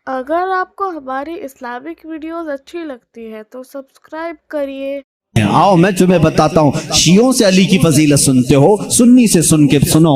अगर आपको हमारी इस्लामिक वीडियोस अच्छी लगती है तो सब्सक्राइब करिए। आओ मैं तुम्हें बताता हूँ, शियों से अली की फजीलत सुनते हो, सुन्नी से सुन के सुनो।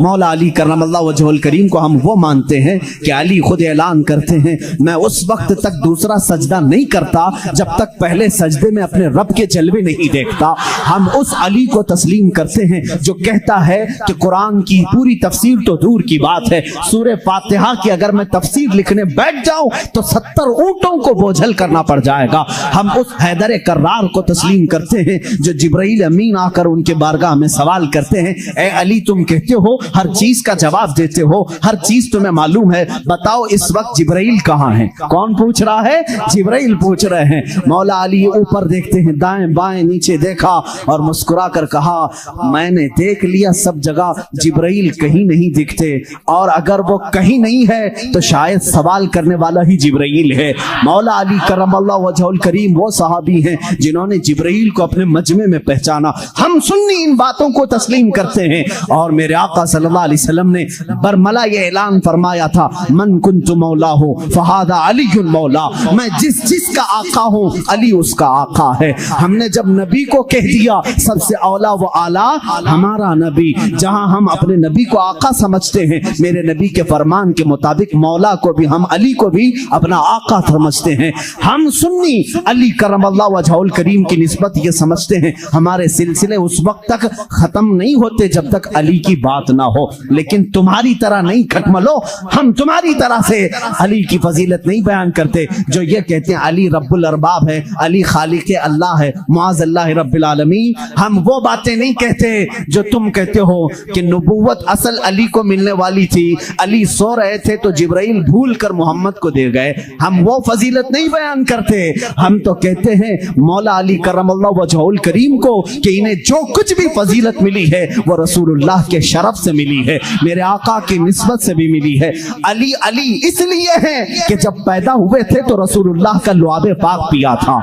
मौला अली करमल्लाहु वजहुल करीम को हम वो मानते हैं कि अली खुद ऐलान करते हैं, मैं उस वक्त तक दूसरा सजदा नहीं करता जब तक पहले सजदे में अपने रब के जलवे नहीं देखता। हम उस अली को तस्लीम करते हैं जो कहता है कि कुरान की पूरी तफसीर तो दूर की बात है, सूरह फातिहा की अगर मैं तफसीर लिखने बैठ जाऊं तो 70 ऊंटों को बोझल करना पड़ जाएगा। हम उस हैदर कर्रार को तस्लीम करते हैं जो जिब्राइल अमीन आकर उनके बारगाह में सवाल करते हैं, ए अली तुम कहते हो हर चीज का जवाब देते हो, हर चीज तुम्हें मालूम है, बताओ इस वक्त जिब्राइल कहाँ है? कौन पूछ रहा है? जिब्राइल पूछ रहे हैं। मौला अली ऊपर देखते हैं, दाएं बाएं नीचे देखा और मुस्कुरा कर कहा, मैंने देख लिया सब जगह जिब्राइल कहीं नहीं दिखते, और अगर वो कहीं नहीं है तो शायद सवाल करने वाला ही जिब्राइल है। मौला अली करमल्लाहु वजहुल करीम वो सहाबी हैं जिन्होंने जिब्राइल को अपने मजमे में पहचाना। हम सुन्नी इन बातों को तस्लीम करते हैं। और मेरे आका सल्लल्लाहु अलैहि वसल्लम ने बरमला ये ऐलान फरमाया था, मन कुन्तु मौलाहु फहादा अलीयुल मौला, मैं जिसका आका हूँ अली उसका आका है। हमने जब नबी को कह दिया सबसे औला व आला हमारा नबी, जहां हम अपने नबी को आका समझते हैं, मेरे नबी के फरमान के मुताबिक मौला को भी, हम अली को भी अपना आका समझते हैं। हम सुन्नी अली करमल्लाहु वजहुल करीम की निस्बत ये समझते हैं हमारे सिलसिले उस वक्त तक खत्म नहीं होते जब तक अली की बात ना हो। लेकिन तुम्हारी तरह नहीं खटमलो, हम तुम्हारी तरह से अली की फजीलत नहीं बयान करते जो ये कहते हैं अली रब्बुल अरबाब है, अली खालिक अल्लाह है, मुआज़ अल्लाह रब्बिल आलमीन। हम वो बातें नहीं कहते जो तुम कहते हो कि नबूवत असल अली को मिलने वाली थी, अली सो रहे थे तो जिब्राइल भूल कर मोहम्मद को दे गए। हम वो फजीलत नहीं बयान करते। हम तो कहते हैं मौला अली करमल्लाहु वजहुल करीम को कि इन्हें जो कुछ भी फजीलत मिली है वो रसूलुल्लाह के शरफ से मिली है, मेरे आका की निस्बत से भी मिली है। अली अली इसलिए है कि जब पैदा हुए थे तो रसूलुल्लाह का लुआबे पाक पिया था।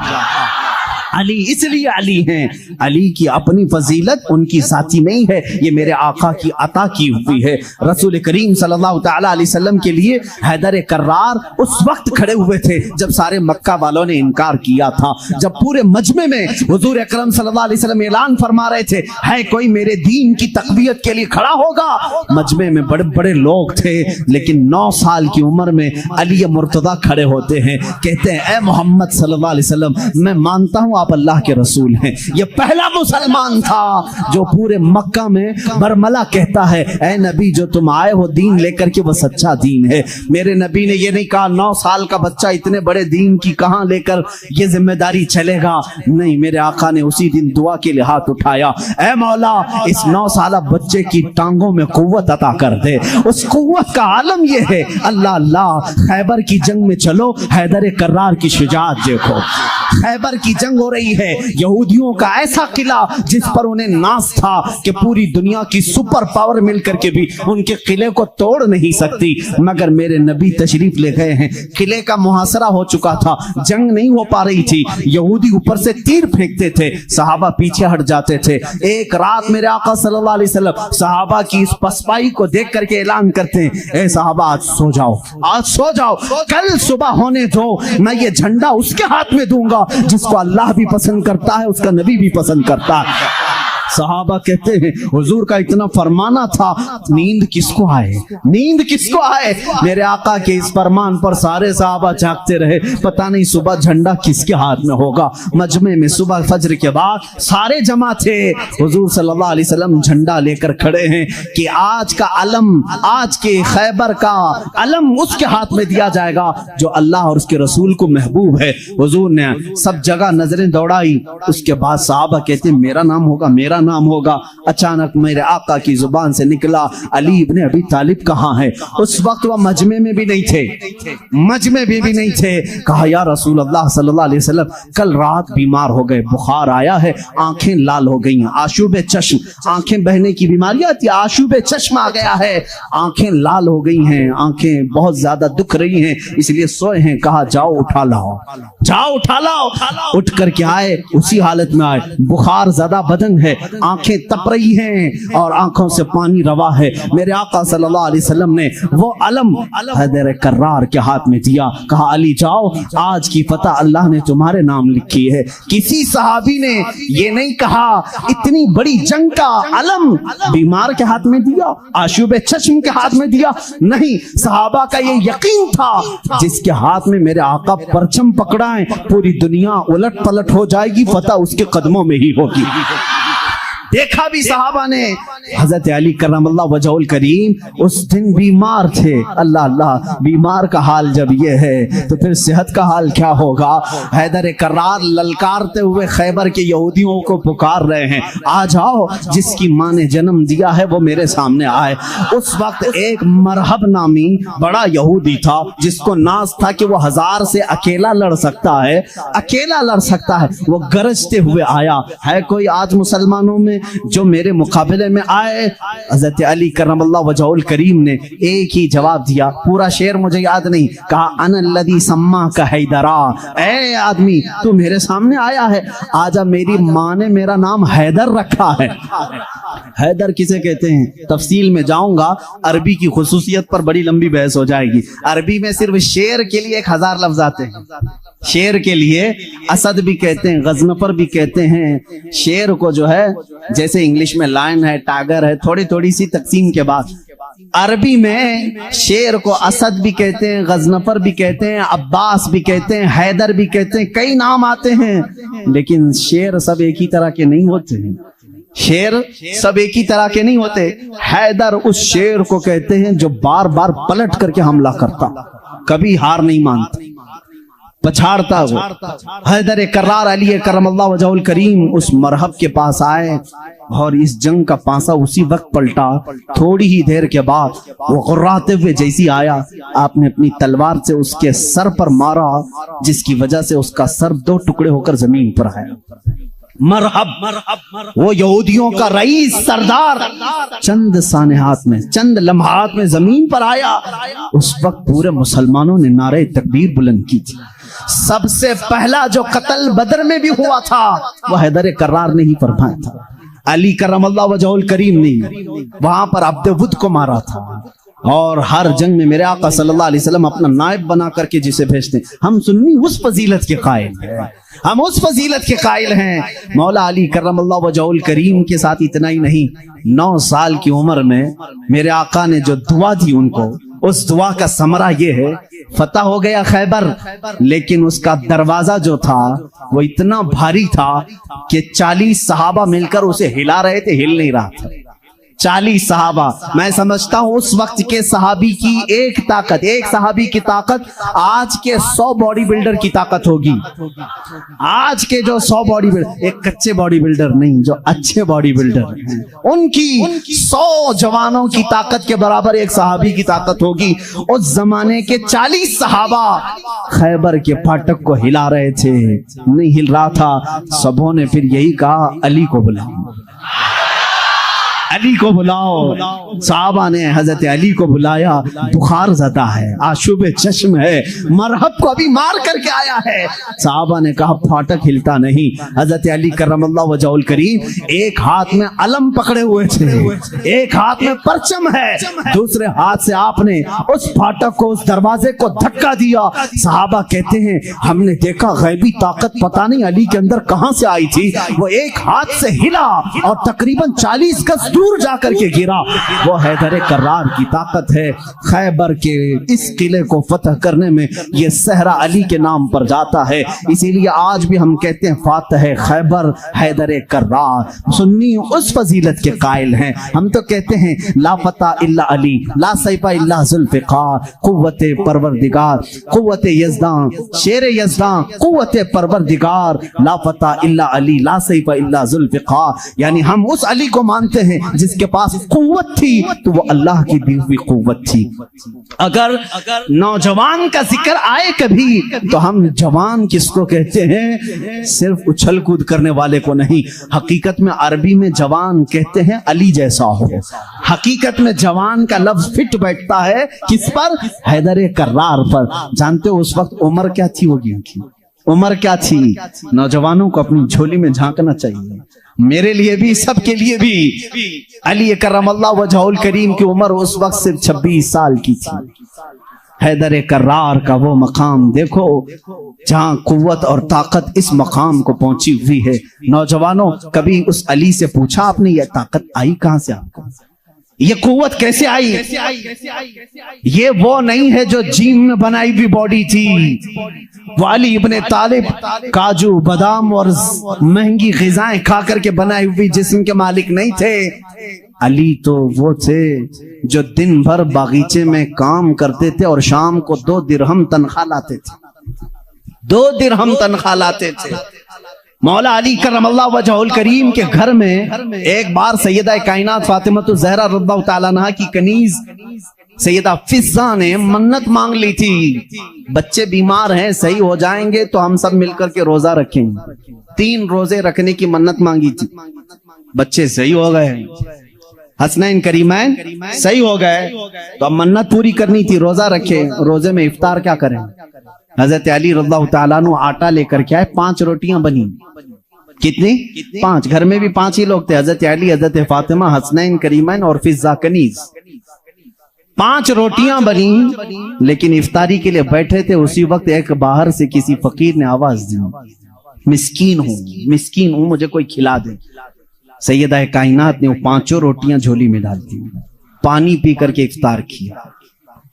अली इसलिए अली हैं, अली की अपनी फजीलत उनकी साथी नहीं है, ये मेरे आका की अता की हुई है। रसूल करीम सल्लल्लाहु तआला अलैहि वसल्लम के लिए हैदर कर्रार उस वक्त खड़े हुए थे जब सारे मक्का वालों ने इनकार किया था, जब पूरे मजमे में हुजूर अकरम सल्लल्लाहु अलैहि वसल्लम ऐलान फरमा रहे थे, है कोई मेरे दीन की तकबीयत के लिए खड़ा होगा? मजमे में बड़े बड़े लोग थे, लेकिन 9 साल की उम्र में अली मुर्तदा खड़े होते हैं, कहते हैं ए मोहम्मद सल्लल्लाहु अलैहि वसल्लम, मैं मानता हूं आप अल्लाह के रसूल हैं। ये पहला मुसलमान था जो पूरे मक्का में बरमला कहता है, ए नबी जो तुम आए हो दीन लेकर के वो सच्चा दीन है। मेरे नबी ने ये नहीं कहा 9 साल का बच्चा इतने बड़े दीन की कहां लेकर ये जिम्मेदारी चलेगा, नहीं, मेरे आका ने उसी दिन दुआ के लिए हाथ उठाया, ए मौला इस 9 साल बच्चे की टांगों में कुव्वत अता कर दे। उस कुव्वत का आलम ये है, अल्लाह अल्लाह, खैबर की जंग में चलो, हैदर कर्रार की शुजाअत देखो। खैबर की जंग हो रही है, यहूदियों का ऐसा किला जिस पर उन्हें नाज था कि पूरी दुनिया की सुपर पावर मिलकर के भी उनके किले को तोड़ नहीं सकती, मगर मेरे नबी तशरीफ ले गए हैं। किले का मुहासरा हो चुका था, जंग नहीं हो पा रही थी, यहूदी ऊपर से तीर फेंकते थे, सहाबा पीछे हट जाते थे। एक रात मेरे आका सल्लल्लाहु अलैहि वसल्लम सहाबा की इस पसपाई को देख करके ऐलान करते हैं, ए सहाबा आज सो जाओ, आज सो जाओ, कल सुबह होने दो, मैं ये झंडा उसके हाथ में दूंगा जिसको अल्लाह भी पसंद करता है, उसका नबी भी पसंद करता है। सहाबा कहते हैं हुजूर का इतना फरमाना था, नींद किसको आए, नींद किसको आए? मेरे आका के इस फरमान पर सारे सहाबा जागते रहे, पता नहीं सुबह झंडा किसके हाथ में होगा। मजमे में सुबह फजर के बाद सारे जमा थे, हुजूर सल्लल्लाहु अलैहि वसल्लम झंडा लेकर खड़े हैं कि आज का अलम, आज के खैबर का अलम उसके हाथ में दिया जाएगा जो अल्लाह और उसके रसूल को महबूब है। हुजूर ने सब जगह नजरें दौड़ाई, उसके बाद सहाबा कहते मेरा नाम होगा, मेरा नाम होगा। अचानक मेरे आका की जुबान से निकला, अली इब्ने अबी तालिब कहाँ है? उस वक्त वह मजमे में भी नहीं थे, मजमे में भी नहीं थे। कहा या रसूल अल्लाह सल्लल्लाहु अलैहि वसल्लम, कल रात बीमार हो गए, बुखार आया है, आंखें लाल हो गई हैं, आशूबे चश्म, आंखें बहने की बीमारी आती है, आशूबे चश्म आ गया है, आंखें लाल हो गई हैं, आंखें बहुत ज्यादा दुख रही हैं, इसलिए सोए हैं। कहा जाओ उठा लाओ, जाओ उठा लाओ। उठ करके आए, उसी हालत में आए, बुखार ज्यादा बदन है, آنکھیں تپ رہی ہیں اور آنکھوں سے پانی روا ہے. میرے آقا صلی اللہ علیہ وسلم نے وہ علم حیدر کرار کے ہاتھ میں دیا, کہا علی جاؤ, آج کی فتح اللہ نے تمہارے نام لکھی ہے. کسی صحابی نے یہ نہیں کہا اتنی بڑی جنگ کا علم بیمار کے ہاتھ میں دیا, آشوب چشم کے ہاتھ میں دیا, نہیں, صحابہ کا یہ یقین تھا جس کے ہاتھ میں میرے آقا پرچم پکڑائیں پوری دنیا الٹ پلٹ ہو جائے گی, فتح اس کے قدموں میں ہی ہوگی. دیکھا بھی صحابہ نے حضرت علی کرم اللہ وجہ الکریم اس دن بیمار تھے. اللہ اللہ, بیمار کا حال جب یہ ہے تو پھر صحت کا حال کیا ہوگا. حیدر کرار للکارتے ہوئے خیبر کے یہودیوں کو پکار رہے ہیں, آ جاؤ, جس کی ماں نے جنم دیا ہے وہ میرے سامنے آئے. اس وقت ایک مرحب نامی بڑا یہودی تھا جس کو ناز تھا کہ وہ 1000 سے اکیلا لڑ سکتا ہے, اکیلا لڑ سکتا ہے. وہ گرجتے ہوئے آیا, ہے کوئی آج مسلمانوں میں جو میرے مقابلے میں آئے؟ حضرت علی کرم اللہ وجہ الکریم نے ایک ہی جواب دیا, پورا شعر مجھے یاد نہیں, کہا انا الذی سماک حیدرا, اے آدمی تو میرے سامنے آیا ہے, آجا, میری ماں نے میرا نام حیدر رکھا ہے. حیدر کسے کہتے ہیں تفصیل میں جاؤں گا, عربی کی خصوصیت پر بڑی لمبی بحث ہو جائے گی. عربی میں صرف شیر کے لیے 1000 لفظ آتے ہیں. شیر کے لیے اسد بھی کہتے ہیں, غضنفر بھی کہتے ہیں. شیر کو جو ہے جیسے انگلش میں لائن ہے, ٹائگر ہے, تھوڑی سی تقسیم کے بعد عربی میں شیر کو اسد بھی کہتے ہیں, غضنفر بھی کہتے ہیں, عباس بھی کہتے ہیں, حیدر بھی کہتے ہیں, کئی نام آتے ہیں. لیکن شیر سب ایک ہی طرح کے نہیں ہوتے ہیں. شیر سب ایک ہی طرح کے نہیں ہوتے. حیدر اس شیر کو کہتے ہیں جو بار بار پلٹ کر کے حملہ کرتا, کبھی ہار نہیں مانتا, پچھاڑتا. وہ حیدر کرار علی کرم اللہ وجہ الکریم اس مرحب کے پاس آئے اور اس جنگ کا پانسا اسی وقت پلٹا. تھوڑی ہی دیر کے بعد وہ غراتے ہوئے جیسی آیا, آپ نے اپنی تلوار سے اس کے سر پر مارا, جس کی وجہ سے اس کا سر 2 ٹکڑے ہو کر زمین پر آیا. مرحب, وہ یہودیوں کا رئیس سردار, چند سانحات میں, چند لمحات میں زمین پر آیا. اس وقت پورے مسلمانوں نے نعرہ تکبیر بلند کی تھی. سب سے پہلا جو قتل بدر میں بھی ہوا تھا وہ حیدر کرار نے ہی فرمایا تھا. علی کرم اللہ وجہ الکریم نے وہاں پر عبد ود کو مارا تھا. اور ہر جنگ میں میرے آقا صلی اللہ علیہ وسلم اپنا نائب بنا کر کے جسے بھیجتے ہیں. ہم سنی اس فضیلت کے قائل ہیں, ہم اس فضیلت کے قائل ہیں. مولا علی کرم اللہ وجہ الکریم کے ساتھ اتنا ہی نہیں, 9 سال کی عمر میں میرے آقا نے جو دعا دی ان کو, اس دعا کا ثمرہ یہ ہے, فتح ہو گیا خیبر, لیکن اس کا دروازہ جو تھا وہ اتنا بھاری تھا کہ 40 صحابہ مل کر اسے ہلا رہے تھے, ہل نہیں رہا تھا. 40 صحابہ. میں سمجھتا ہوں اس وقت کے صحابی کی ایک طاقت, ایک صحابی کی طاقت آج کے 100 باڈی بلڈر کی طاقت ہوگی. آج کے جو 100 باڈی بلڈر, ایک کچے باڈی بلڈر نہیں, جو اچھے باڈی بلڈر ہیں, ان کی 100 جوانوں کی طاقت کے برابر ایک صحابی کی طاقت ہوگی. اس زمانے کے 40 صحابہ خیبر کے پھاٹک کو ہلا رہے تھے, نہیں ہل رہا تھا. سبوں نے پھر یہی کہا, علی کو بلاؤ, علی کو بلاؤ. صحابہ نے حضرت علی کو بلایا. بخار زدہ ہے, آشوب چشم ہے, مرحب کو ابھی مار کر کے آیا ہے. صحابہ نے کہا پھاٹک ہلتا نہیں. حضرت علی کرم اللہ وجہ الکریم ایک ہاتھ میں علم پکڑے ہوئے تھے, ایک ہاتھ میں پرچم ہے, دوسرے ہاتھ سے آپ نے اس پھاٹک کو, اس دروازے کو دھکا دیا. صحابہ کہتے ہیں ہم نے دیکھا غیبی طاقت پتہ نہیں علی کے اندر کہاں سے آئی تھی, وہ ایک ہاتھ سے ہلا اور تقریباً 40 گز دور جا کر کے گرا. وہ حیدر کرار کی طاقت ہے. خیبر کے اس قلعے کو فتح کرنے میں یہ صحرا علی کے نام پر جاتا ہے. اسی لیے آج بھی ہم کہتے ہیں فاتح خیبر حیدر کرار. سنی اس فضیلت کے قائل ہیں. ہم تو کہتے ہیں لا فتح الا علی, لا سیف الا ذوالفقار, قوت پروردگار, قوت یزدان, شیر یزدان, قوت پروردگار, لا فتح الا علی, لا سیف الا ذوالفقار. یعنی ہم اس علی کو مانتے ہیں جس کے پاس قوت تھی تو وہ اللہ کی دی ہوئی قوت تھی. اگر نوجوان کا ذکر آئے کبھی تو ہم جوان کس کو کہتے ہیں؟ صرف اچھل کود کرنے والے کو نہیں. حقیقت میں عربی میں جوان کہتے ہیں علی جیسا ہو. حقیقت میں جوان کا لفظ فٹ بیٹھتا ہے کس پر؟ حیدر کرار پر. جانتے ہو اس وقت عمر کیا تھی ہوگی ان کی؟ عمر کیا تھی؟ نوجوانوں کو اپنی جھولی میں جھانکنا چاہیے، میرے لیے بھی، سب کے لیے بھی۔ علی کرم اللہ وجہہ الکریم کی عمر اس وقت صرف 26 سال کی تھی۔ حیدر کرار کا وہ مقام دیکھو جہاں قوت اور طاقت اس مقام کو پہنچی ہوئی ہے۔ نوجوانوں، کبھی اس علی سے پوچھا آپ نے یہ طاقت آئی کہاں سے آپ کو؟ یہ قوت کیسے آئی؟ یہ وہ نہیں ہے جو جیم میں بنائی ہوئی باڈی تھی۔ وہ علی ابن طالب کاجو بادام اور مہنگی غذائیں کھا کر کے بنائی ہوئی جسم کے مالک نہیں تھے۔ علی تو وہ تھے جو دن بھر باغیچے میں کام کرتے تھے اور شام کو 2 درہم تنخواہ لاتے تھے، 2 درہم تنخواہ لاتے تھے۔ مولا علی کرم اللہ وجہہ الکریم کے گھر میں ایک بار سیدہ کائنات فاطمہ الزہرا رضی اللہ تعالیٰ عنہا کی کنیز سیدہ فضہ نے منت مانگ لی تھی، بچے بیمار ہیں، صحیح ہو جائیں گے تو ہم سب مل کر کے روزہ رکھیں گے۔ 3 روزے رکھنے کی منت مانگی تھی، بچے صحیح ہو گئے، حسنین کریمین صحیح ہو گئے، تو اب منت پوری کرنی تھی، روزہ رکھے۔ روزے میں افطار کیا کریں؟ حضرت علی رضی اللہ تعالیٰ عنہ آٹا لے کر کے آئے، 5 روٹیاں بنی۔ کتنی؟ 5۔ گھر میں بھی 5 ہی لوگ تھے، حضرت علی، حضرت فاطمہ، حسنین کریمین اور فضہ کنیز۔ 5 روٹیاں بنی، لیکن افطاری کے لیے بیٹھے تھے، اسی وقت ایک باہر سے کسی فقیر نے آواز دی، مسکین ہوں، مجھے کوئی کھلا دے۔ سیدہ کائنات نے وہ 5 روٹیاں جھولی میں ڈال دی، پانی پی کر کے افطار کیا،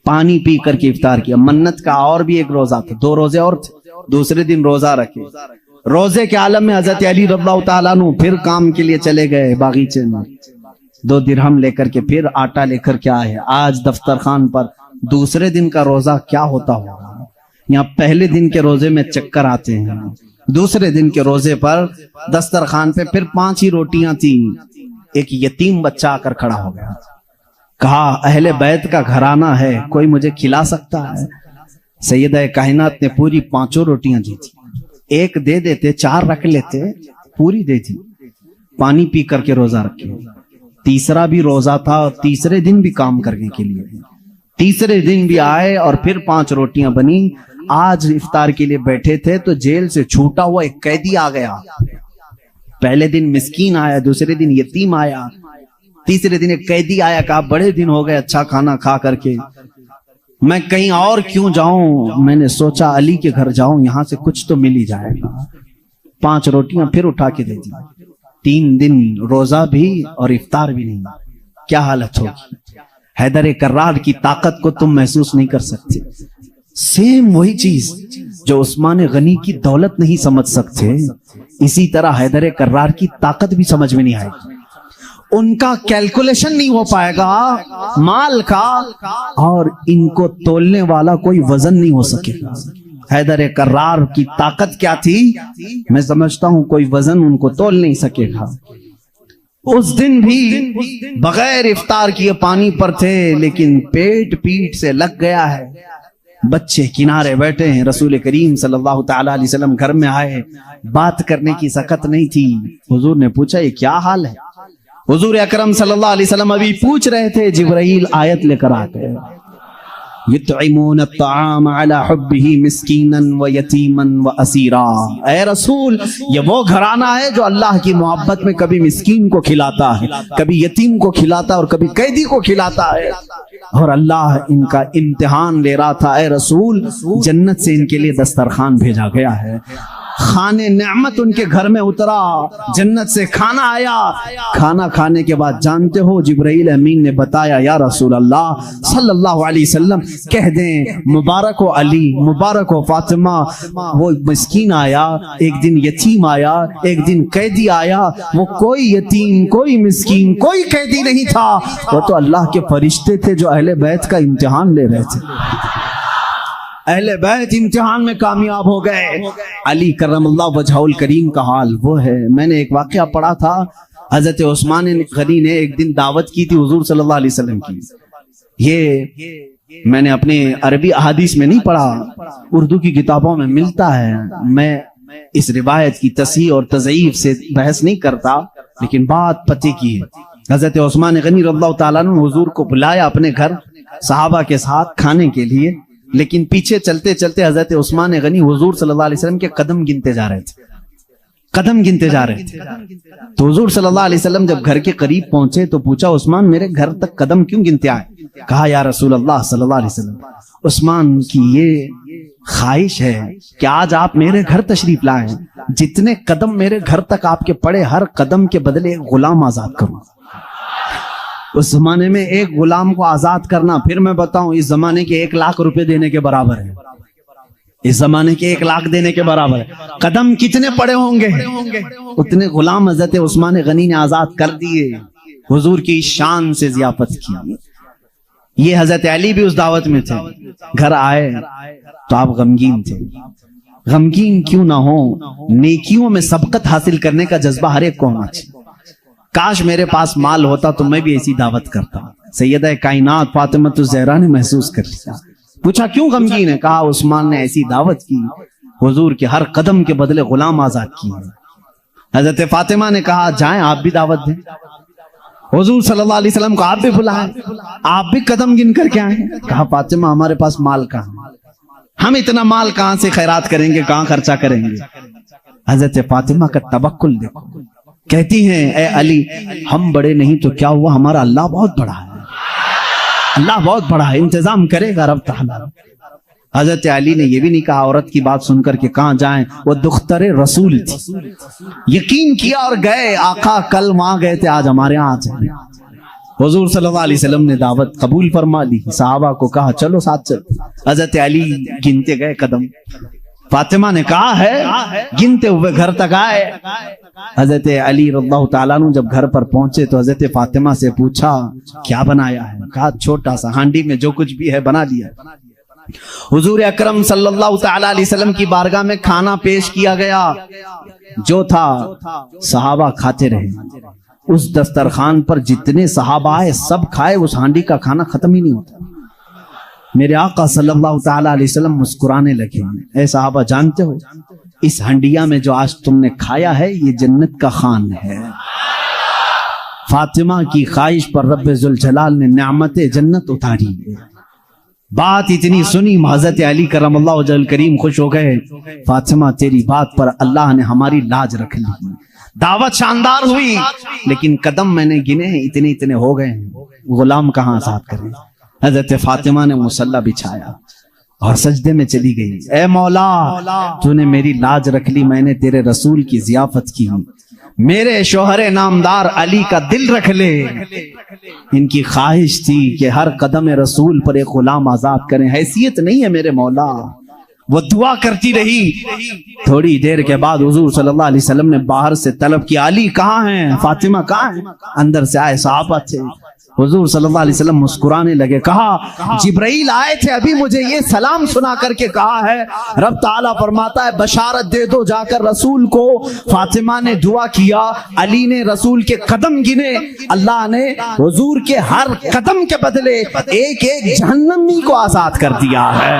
پانی پی کر کے افطار کیا۔ منت کا اور بھی ایک روزہ تھا، 2 روزے اور تھے، دوسرے دن روزہ رکھے۔ روزے کے عالم میں حضرت علی رضی اللہ تعالیٰ عنہ پھر کام کے لیے چلے گئے باغیچے میں، 2 درہم لے کر کے پھر آٹا لے کر کے آئے۔ آج دفتر خان پر دوسرے دن کا روزہ کیا ہوتا ہوگا؟ یہاں پہلے دن کے روزے میں چکر آتے ہیں، دوسرے دن کے روزے پر دسترخوان پہ پھر 5 ہی روٹیاں تھیں۔ ایک یتیم بچہ آ کر کھڑا ہو گیا، کہا اہل بیت کا گھرانہ ہے، کوئی مجھے کھلا سکتا ہے؟ سیدہ کائنات نے پوری 5 روٹیاں دی تھی، 1 دے دیتے، 4 رکھ لیتے، پوری دے دی، پانی پی کر کے روزہ رکھے۔ تیسرا بھی روزہ تھا اور تیسرے دن بھی کام کرنے کے لیے، تیسرے دن بھی آئے اور پھر 5 روٹیاں بنی۔ آج افطار کے لیے بیٹھے تھے تو جیل سے چھوٹا ہوا ایک قیدی آ گیا۔ پہلے دن مسکین آیا، دوسرے دن یتیم آیا، تیسرے دن ایک قیدی آیا، کہا بڑے دن ہو گئے اچھا کھانا کھا کر کے، میں کہیں اور کیوں جاؤں، میں نے سوچا علی کے گھر جاؤں، یہاں سے کچھ تو مل ہی جائے گا۔ 5 روٹیاں پھر اٹھا کے دے دی۔ 3 دن روزہ بھی اور افطار بھی نہیں، کیا حالت ہوگی؟ حیدر کرار کی طاقت کو تم محسوس نہیں کر سکتے۔ سیم وہی چیز جو عثمان غنی کی دولت نہیں سمجھ سکتے، اسی طرح حیدر کرار کی طاقت بھی سمجھ میں نہیں آئے گی۔ ان کا کیلکولیشن نہیں ہو پائے گا مال کا، اور ان کو تولنے والا کوئی وزن نہیں ہو سکے گا۔ حیدر کرار کی طاقت کیا تھی؟ میں سمجھتا ہوں کوئی وزن ان کو تول نہیں سکے گا۔ اس دن بھی بغیر افطار کیے پانی پر تھے، لیکن پیٹ سے لگ گیا ہے۔ بچے کنارے بیٹھے ہیں، رسول کریم صلی اللہ تعالی علیہ وسلم گھر میں آئے، بات کرنے کی سکت نہیں تھی۔ حضور نے پوچھا یہ کیا حال ہے؟ حضور اکرم صلی اللہ علیہ وسلم ابھی پوچھ رہے تھے، جبرائیل آیت لے کر آتے ہیں، یطعمون الطعام علی حبہ مسکینا ویتیما واسیرا۔ اے رسول، یہ وہ گھرانہ ہے جو اللہ کی محبت میں کبھی مسکین کو کھلاتا ہے، کبھی یتیم کو کھلاتا ہے اور کبھی قیدی کو کھلاتا ہے، اور اللہ ان کا امتحان لے رہا تھا۔ اے رسول، جنت سے ان کے لیے دسترخوان بھیجا گیا ہے، خانے نعمت ان کے گھر میں اترا، جنت سے کھانا آیا۔ کھانا کھانے کے بعد جانتے ہو جبرائیل امین نے بتایا، یا رسول اللہ صلی اللہ علیہ وسلم کہہ دیں مبارک ہو علی، مبارک ہو فاطمہ، وہ مسکین آیا، ایک دن یتیم آیا، ایک دن قیدی آیا، وہ کوئی یتیم، کوئی مسکین، کوئی قیدی نہیں تھا، وہ تو اللہ کے فرشتے تھے جو اہل بیت کا امتحان لے رہے تھے۔ اہل بیت امتحان میں کامیاب ہو گئے۔ علی کرم اللہ وجہہ الکریم کا حال وہ ہے۔ میں نے ایک واقعہ پڑھا تھا، حضرت عثمان غنی نے ایک دن دعوت کی تھی حضور صلی اللہ علیہ وسلم کی۔ یہ میں نے اپنے عربی احادیث میں نہیں پڑھا، اردو کی کتابوں میں ملتا ہے۔ میں اس روایت کی تصحیح اور تضعیف سے بحث نہیں کرتا، لیکن بات پتے کی ہے۔ حضرت عثمان غنی رضی اللہ تعالیٰ عنہ حضور کو بلایا اپنے گھر صحابہ کے ساتھ کھانے کے لیے۔ لیکن پیچھے چلتے چلتے حضرت عثمان غنی حضور صلی اللہ علیہ وسلم کے قدم گنتے جا رہے تھے، قدم گنتے جا رہے تھے. تو حضور صلی اللہ علیہ وسلم جب گھر کے قریب پہنچے تو پوچھا عثمان میرے گھر تک قدم کیوں گنتے آئے؟ کہا یا رسول اللہ صلی اللہ علیہ وسلم عثمان کی یہ خواہش ہے کہ آج آپ میرے گھر تشریف لائیں، جتنے قدم میرے گھر تک آپ کے پڑے ہر قدم کے بدلے ایک غلام آزاد کروں. اس زمانے میں ایک غلام کو آزاد کرنا، پھر میں بتاؤں اس زمانے کے 1 لاکھ روپے دینے کے برابر ہے. اس زمانے کے 1 لاکھ دینے کے برابر ہے. قدم کتنے پڑے ہوں گے؟ اتنے غلام حضرت عثمان غنی نے آزاد کر دیے، حضور کی شان سے ضیافت کی. یہ حضرت علی بھی اس دعوت میں تھے. گھر آئے تو آپ غمگین تھے. غمگین کیوں نہ ہو، نیکیوں میں سبقت حاصل کرنے کا جذبہ ہر ایک کو ہونا چاہیے. کاش میرے پاس مال ہوتا تو میں بھی ایسی دعوت کرتا. سیدہ کائنات فاطمہ الزہرا نے محسوس کر لیا. پوچھا کیوں غمگین ہے؟ کہا عثمان نے ایسی دعوت کی، حضور کے ہر قدم کے بدلے غلام آزاد کیے. حضرت فاطمہ نے کہا جائیں آپ بھی دعوت دیں. حضور صلی اللہ علیہ وسلم کو آپ بھی بلائیں، آپ بھی قدم گن کر کے آئیں. کہا فاطمہ ہمارے پاس مال کہاں، ہم اتنا مال کہاں سے خیرات کریں گے، کہاں خرچہ کریں گے. حضرت فاطمہ کا توکل دیکھو، کہتی ہیں اے علی ہم بڑے نہیں تو کیا ہوا، ہمارا اللہ بہت بڑا ہے، اللہ بہت بڑا ہے، انتظام کرے گا رب تعالی. حضرت علی نے یہ بھی نہیں کہا عورت کی بات سن کر کے کہاں جائیں، وہ دختر رسول تھی. یقین کیا اور گئے. آقا کل وہاں گئے تھے آج ہمارے یہاں آ. حضور صلی اللہ علیہ وسلم نے دعوت قبول فرما لی. صحابہ کو کہا چلو ساتھ چل. حضرت علی گنتے گئے قدم. فاطمہ نے کہا ہے گنتے ہوئے گھر تک آئے. حضرت علی رضی اللہ تعالیٰ عنہ جب گھر پر پہنچے تو حضرت فاطمہ سے پوچھا کیا بنایا ہے؟ کہا چھوٹا سا ہانڈی میں جو کچھ بھی ہے بنا لیا. حضور اکرم صلی اللہ تعالیٰ علیہ وسلم کی بارگاہ میں کھانا پیش کیا گیا، جو تھا صحابہ کھاتے رہے. اس دسترخوان پر جتنے صحابہ آئے سب کھائے، اس ہانڈی کا کھانا ختم ہی نہیں ہوتا. میرے آقا صلی اللہ تعالیٰ علیہ وسلم مسکرانے لگے. اے صحابہ جانتے ہو اس ہنڈیا میں جو آج تم نے کھایا ہے یہ جنت کا خوان ہے. فاطمہ کی خواہش پر رب ذوالجلال نے نعمت جنت اتاری. بات اتنی سنی حضرت علی کرم اللہ وجہ الکریم خوش ہو گئے. فاطمہ تیری بات پر اللہ نے ہماری لاج رکھ لی. دعوت شاندار ہوئی لیکن قدم میں نے گنے اتنے اتنے ہو گئے، غلام کہاں آزاد کریں. حضرت فاطمہ نے مصلی بچھایا اور سجدے میں چلی گئی. اے مولا تو نے میری لاج رکھ لی، میں نے تیرے رسول کی ضیافت کی. میرے شوہر نامدار علی کا دل رکھ لے. ان کی خواہش تھی کہ ہر قدم رسول پر ایک غلام آزاد کریں. حیثیت نہیں ہے میرے مولا. وہ دعا کرتی رہی. تھوڑی دیر کے بعد حضور صلی اللہ علیہ وسلم نے باہر سے طلب کیا علی کہاں ہیں، فاطمہ کہاں ہیں؟ اندر سے آئے صحابہ تھے. حضور صلی اللہ علیہ وسلم مسکرانے لگے. کہا جبرائیل آئے تھے ابھی مجھے یہ سلام سنا کر کے کہا ہے رب تعالیٰ فرماتا ہے بشارت دے دو جا کر رسول کو. فاطمہ نے دعا کیا، علی نے رسول کے قدم گنے، اللہ نے حضور کے ہر قدم کے بدلے ایک ایک جہنمی کو آزاد کر دیا ہے.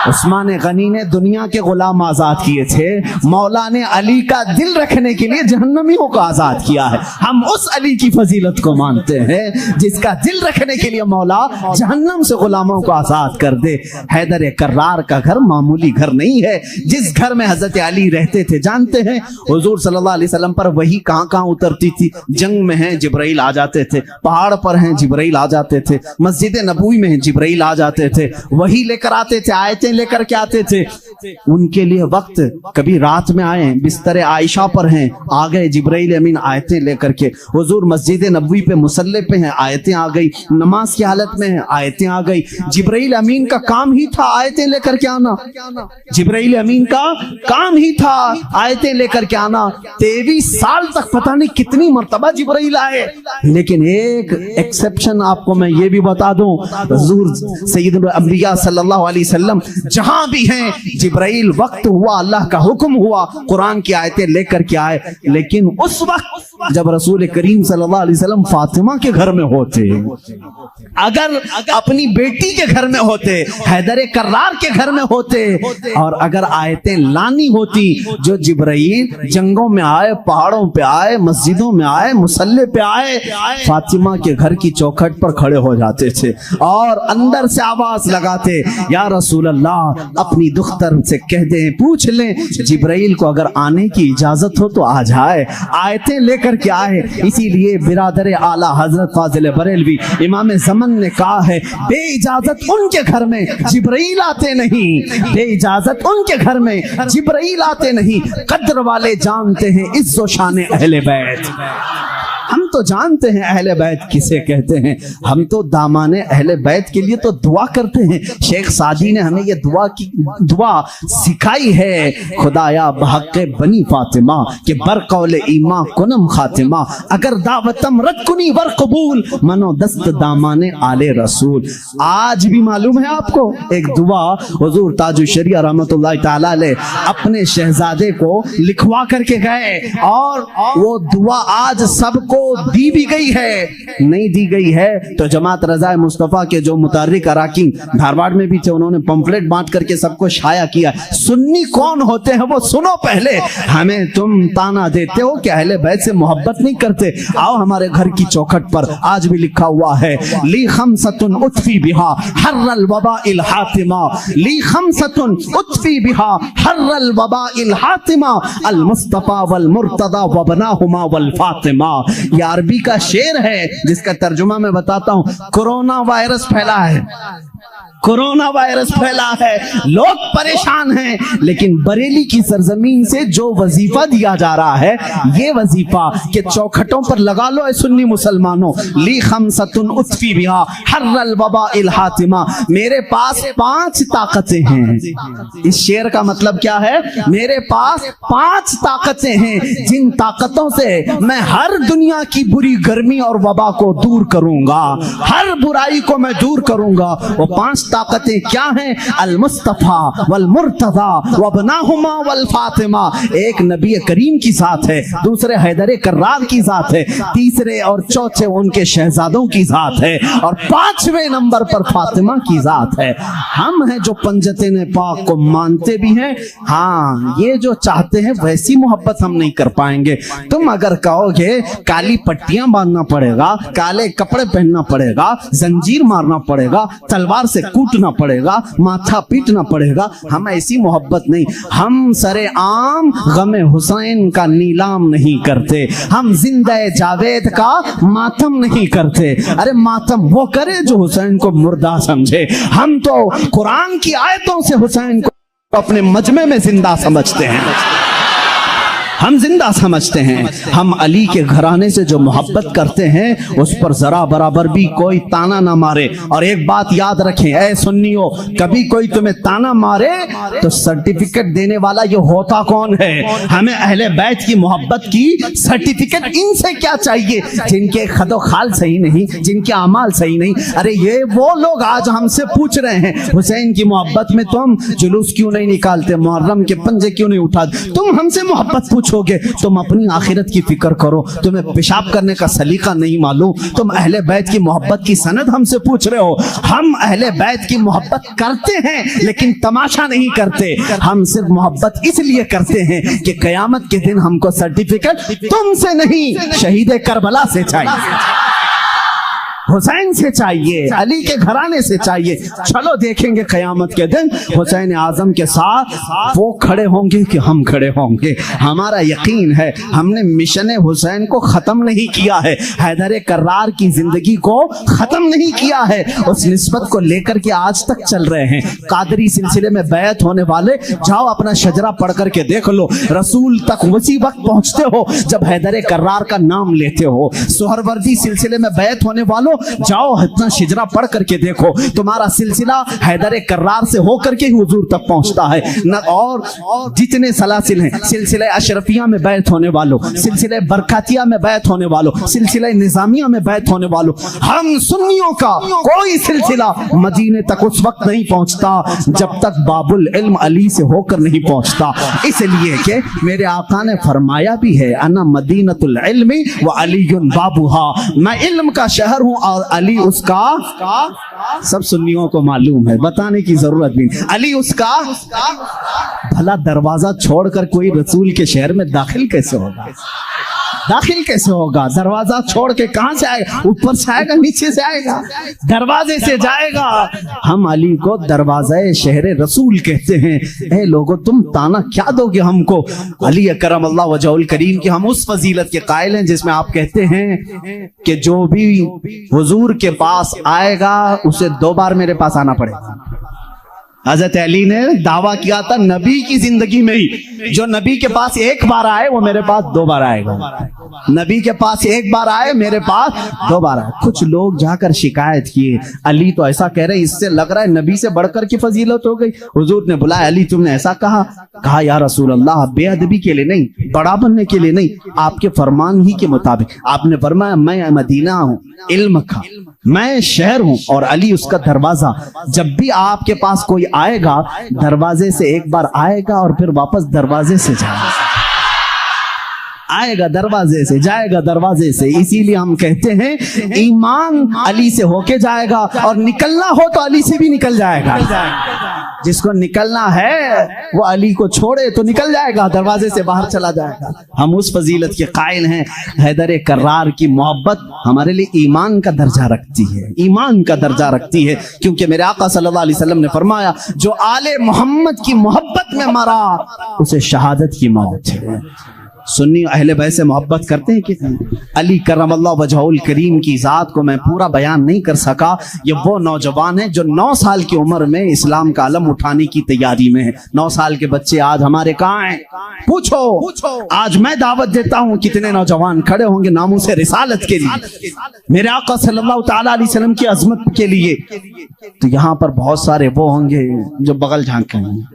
عثمان غنی نے دنیا کے غلام آزاد کیے تھے، مولا نے علی کا دل رکھنے کے لیے جہنمیوں کو آزاد کیا ہے. ہم اس علی کی فضیلت کو مانتے ہیں جس کا دل رکھنے کے لیے مولا جہنم سے غلاموں کو آزاد کر دے. حیدر کرار کا گھر معمولی گھر نہیں ہے. جس گھر میں حضرت علی رہتے تھے جانتے ہیں حضور صلی اللہ علیہ وسلم پر وہی کہاں کہاں اترتی تھی. جنگ میں ہیں جبرائیل آ جاتے تھے، پہاڑ پر ہیں جبرائیل آ جاتے تھے، مسجد نبوی میں ہیں جبرائیل آ جاتے تھے، وہی لے کر آتے تھے، آیتیں لے کر کے آتے تھے. ان کے لیے وقت کبھی رات میں آئے بستر عائشہ پر ہیں، آ گئے جبرائیل امین آیتیں لے کر کے. حضور مسجد نبوی پہ مصلی پہ ہیں، آیتیں آ گئی. نماز کی حالت میں ہیں، آیتیں آ گئی. جبرائیل امین کا کام ہی تھا آیتیں لے کر کے آنا. جبرائیل امین کا کام ہی تھا آیتیں لے کر کے آنا. 23 سال تک پتہ نہیں کتنی مرتبہ جبرائیل آئے. لیکن ایک ایکسپشن آپ کو میں یہ بھی بتا دوں، حضور سید الانبیاء صلی اللہ علیہ وسلم جہاں بھی ہیں جبرائیل وقت ہوا اللہ کا حکم ہوا قرآن کی آیتیں لے کر کے آئے. لیکن اس وقت जब रसूल करीम सल्लल्लाहु अलैहि वसल्लम फातिमा के घर में होते, अगर अपनी बेटी के घर में होते, हैदर कर्रार के घर में होते, और अगर आयतें लानी होती जो जिब्राइल जंगों में आए, पहाड़ों पे आए, मस्जिदों में आए, मुसल्ले पे आए, फातिमा के घर की चौखट पर खड़े हो जाते थे और अंदर से आवाज लगाते, या रसूल अल्लाह, अपनी दुख्तर से कह दें, पूछ लें जिब्राइल को अगर आने की इजाजत हो तो आ जाए, आयतें लेकर के आए। इसीलिए बिरादर आला हजरत फाजिल बरेलवी इमाम ज़मन ने कहा है, बे इजाजत उनके घर में जिब्राइल आते नहीं, बे इजाजत उनके घर में जिब्राइल आते नहीं। कद्र वाले जानते हैं इज्जो शान अहले बैत। हम तो जानते हैं अहले बैत किसे कहते हैं, हम तो दामाने अहले बैत के लिए तो दुआ करते हैं। शेख सादी ने हमें ये दुआ सिखाई है, खुदाया बहक़ बनी फातिमा के बरकौल ईमा कुनम खातिमा, अगर दावतम रद कुनी वर कबूल, मनो दस्त दामाने आले रसूल। आज भी मालूम है आपको एक दुआ हुजूर ताजुल शरिया रहमतुल्लाह तआला अलैह अपने शहजादे को लिखवा करके गए, और वो दुआ आज सबको दी भी गई है, नहीं दी गई है तो जमात रज़ा मुस्तफ़ा के जो मुतर्रिक अराकीन धारवाड़ में भी थे, उन्होंने पंफलेट बांट करके सबको शाया किया। सुन्नी कौन होते हैं वो सुनो पहले। हमें तुम ताना देते हो कि अहले बैत से मोहब्बत नहीं करते, आओ हमारे घर की चौखट पर आज भी लिखा हुआ है, ली खमसतुन उतफी बिहा हर्रल वबाइल हातिमा, ली खमसतुन उतफी बिहा हर्रल वबाइल हातिमा, अल मुस्तफ़ा वल मुर्तदा वबनाहुमा वल फातिमा। ये अरबी का शेर है जिसका तर्जुमा मैं बताता हूं। कोरोना वायरस फैला है, कोरोना वायरस फैला है, लोग परेशान हैं, लेकिन बरेली की सरजमीन से जो वजीफा दिया जा रहा है, ये वजीफा के चौखटों पर लगा लो ऐ सुन्नी मुसलमानों, ली खमसतुन उतफी बिहा हर्रल वबाइल हातिमा, मेरे पास 5 ताकतें हैं। इस शेर का मतलब क्या है? मेरे पास 5 ताकतें हैं जिन ताकतों से मैं हर दुनिया की बुरी गर्मी और वबा को दूर करूंगा, हर बुराई को मैं दूर करूंगा। वो 5 ताकतें क्या हैं? अल मुस्तफा वल मुर्तजा वबनाहुमा वल फातिमा। एक नबी करीम की जात है, दूसरे हैदर कर्रार की जात है, तीसरे और चौथे उनके शहजादों की जात है, और 5वें नंबर पर फातिमा की जात है। हम हैं जो पंजते ने पाक को मानते भी हैं, हाँ ये जो चाहते हैं वैसी मोहब्बत हम नहीं कर पाएंगे। तुम अगर कहोगे काली पट्टियां बांधना पड़ेगा, काले कपड़े पहनना पड़ेगा, जंजीर मारना पड़ेगा, तलवार से कूटना पड़ेगा, माथा पीटना पड़ेगा, हम ऐसी मोहब्बत नहीं। हम सरे आम गमे हुसैन का नीलाम नहीं करते, हम जिंदे जावेद का मातम नहीं करते। अरे मातम वो करे जो हुसैन को मुर्दा समझे, हम तो कुरान की आयतों से हुसैन को अपने मजमे में जिंदा समझते हैं, हम जिंदा समझते हैं। हम अली के घराने से जो मोहब्बत करते हैं उस पर जरा बराबर भी कोई ताना ना मारे। और एक बात याद रखें ऐ सुन्नियों, कभी कोई तुम्हें ताना मारे तो सर्टिफिकेट देने वाला ये होता कौन है? हमें अहले बैत की मोहब्बत की सर्टिफिकेट इनसे क्या चाहिए जिनके खदो खाल सही नहीं, जिनके अमाल सही नहीं। अरे ये वो लोग आज हमसे पूछ रहे हैं हुसैन की मोहब्बत में तुम जुलूस क्यों नहीं निकालते, मुहर्रम के पंजे क्यों नहीं उठाते। तुम हमसे मोहब्बत पूछोगे, तुम अपनी आखिरत की फिक्र करो, तुम्हें पेशाब करने का सलीका नहीं मालूम, तुम अहले बैत की मोहब्बत की सनद हमसे पूछ रहे हो। हम अहले बैत की मोहब्बत करते हैं लेकिन तमाशा नहीं करते, हम सिर्फ मोहब्बत इसलिए करते हैं कि कयामत के दिन हमको सर्टिफिकेट तुमसे नहीं शहीद करबला से चाहिए, हुसैन से चाहिए, अली के घराने से चाहिए। चलो देखेंगे कयामत के दिन हुसैन आजम के साथ वो खड़े होंगे कि हम खड़े होंगे। हमारा यकीन है हमने मिशन हुसैन को खत्म नहीं किया है, हैदर कर्रार की जिंदगी को खत्म नहीं किया है, उस निस्बत को लेकर के आज तक चल रहे हैं। कादरी सिलसिले में बैत होने वाले जाओ अपना शजरा पढ़ करके देख लो, रसूल तक उसी वक्त पहुंचते हो जब हैदर कर्रार का नाम लेते हो। सोहरवर्दी सिलसिले में बैत होने वालों जाओ इतना शिजरा पढ़ करके देखो, तुम्हारा सिलसिला हैदर कर्रार से होकर के ही हुजूर तक पहुंचता है न। और जितने सलासिल हैं, सिलसिले अशरफिया में बैत होने वालों, सिलसिले बरकातिया में बैत होने वालों, सिलसिले निजामिया में बैत होने वालों, हम सुन्नियों का कोई सिलसिला मदीने तक उस वक्त नहीं पहुंचता जब तक बाबुल इल्म अली से होकर नहीं पहुंचता। इसलिए कि मेरे आका ने फरमाया भी है, अना मदीनतुल इल्मी व अलीयुन बाबुहा, मैं इल्म का शहर हूं और अली उसका। सब सुन्नियों को मालूम है, बताने की जरूरत भी नहीं। अली उसका। भला दरवाजा छोड़कर कोई रसूल के शहर में दाखिल कैसे होगा? दाखिल कैसे होगा? दरवाजा छोड़ के कहां से आएगा? ऊपर से आएगा, नीचे से आएगा, दरवाजे से जाएगा। हम अली को दरवाज़े शहर रसूल कहते हैं। ए लोगों, तुम ताना क्या दोगे हमको? अली करम अल्लाह वजहुल करीम की हम उस फजीलत के कायल हैं जिसमें आप कहते हैं कि जो भी हुजूर के पास आएगा उसे 2 बार मेरे पास आना पड़ेगा। हजरत अली ने दावा किया था नबी की जिंदगी में ही, जो नबी के पास 1 बार आए वो मेरे पास 2 बार आएगा। नबी के पास 1 बार आए, मेरे पास 2 बार आए। कुछ लोग जाकर शिकायत किए, अली तो ऐसा कह रहे, इससे लग रहा है नबी से बढ़कर की फजीलत हो गई। हुजूर ने बुलाया, अली तुमने ऐसा कहा या रसूल अल्लाह, बेअदबी के लिए नहीं, बड़ा बनने के लिए नहीं, आपके फरमान ही के मुताबिक। आपने फरमाया मैं मदीना हूँ इल्म का, मैं शहर हूं और अली उसका दरवाजा। जब भी आपके पास कोई आएगा दरवाजे से 1 बार आएगा और फिर वापस दरवाजे से जाएगा, आएगा दरवाजे से, जाएगा दरवाजे से। इसीलिए हम कहते हैं ईमान अली से होके जाएगा और निकलना हो तो अली से भी निकल जाएगा। जिसको निकलना है वो अली को छोड़े तो निकल जाएगा, दरवाजे से बाहर चला जाएगा। हम उस फजीलत के कायल हैं। हैदर कर्रार की मोहब्बत हमारे लिए ईमान का दर्जा रखती है, ईमान का दर्जा रखती है, क्योंकि मेरे आका सल्लल्लाहु अलैहि वसल्लम ने फरमाया जो आले मोहम्मद की मोहब्बत में मरा उसे शहादत की मौत है। सुन्नी अहले बैत से मोहब्बत करते हैं कि अली करमल्लाहु वजहुल करीम की जात को मैं पूरा बयान नहीं कर सका। ये वो नौजवान है जो 9 साल की उम्र में इस्लाम का अलम उठाने की तैयारी में है। 9 साल के बच्चे आज हमारे कहाँ हैं? पूछो। आज मैं दावत देता हूँ, कितने नौजवान खड़े होंगे नामूसे रिसालत के लिए, मेरे आका सल्लल्लाहु ताला अलैहि वसल्लम की अजमत के लिए। तो यहाँ पर बहुत सारे वो होंगे जो बगल झांक रहे हैं।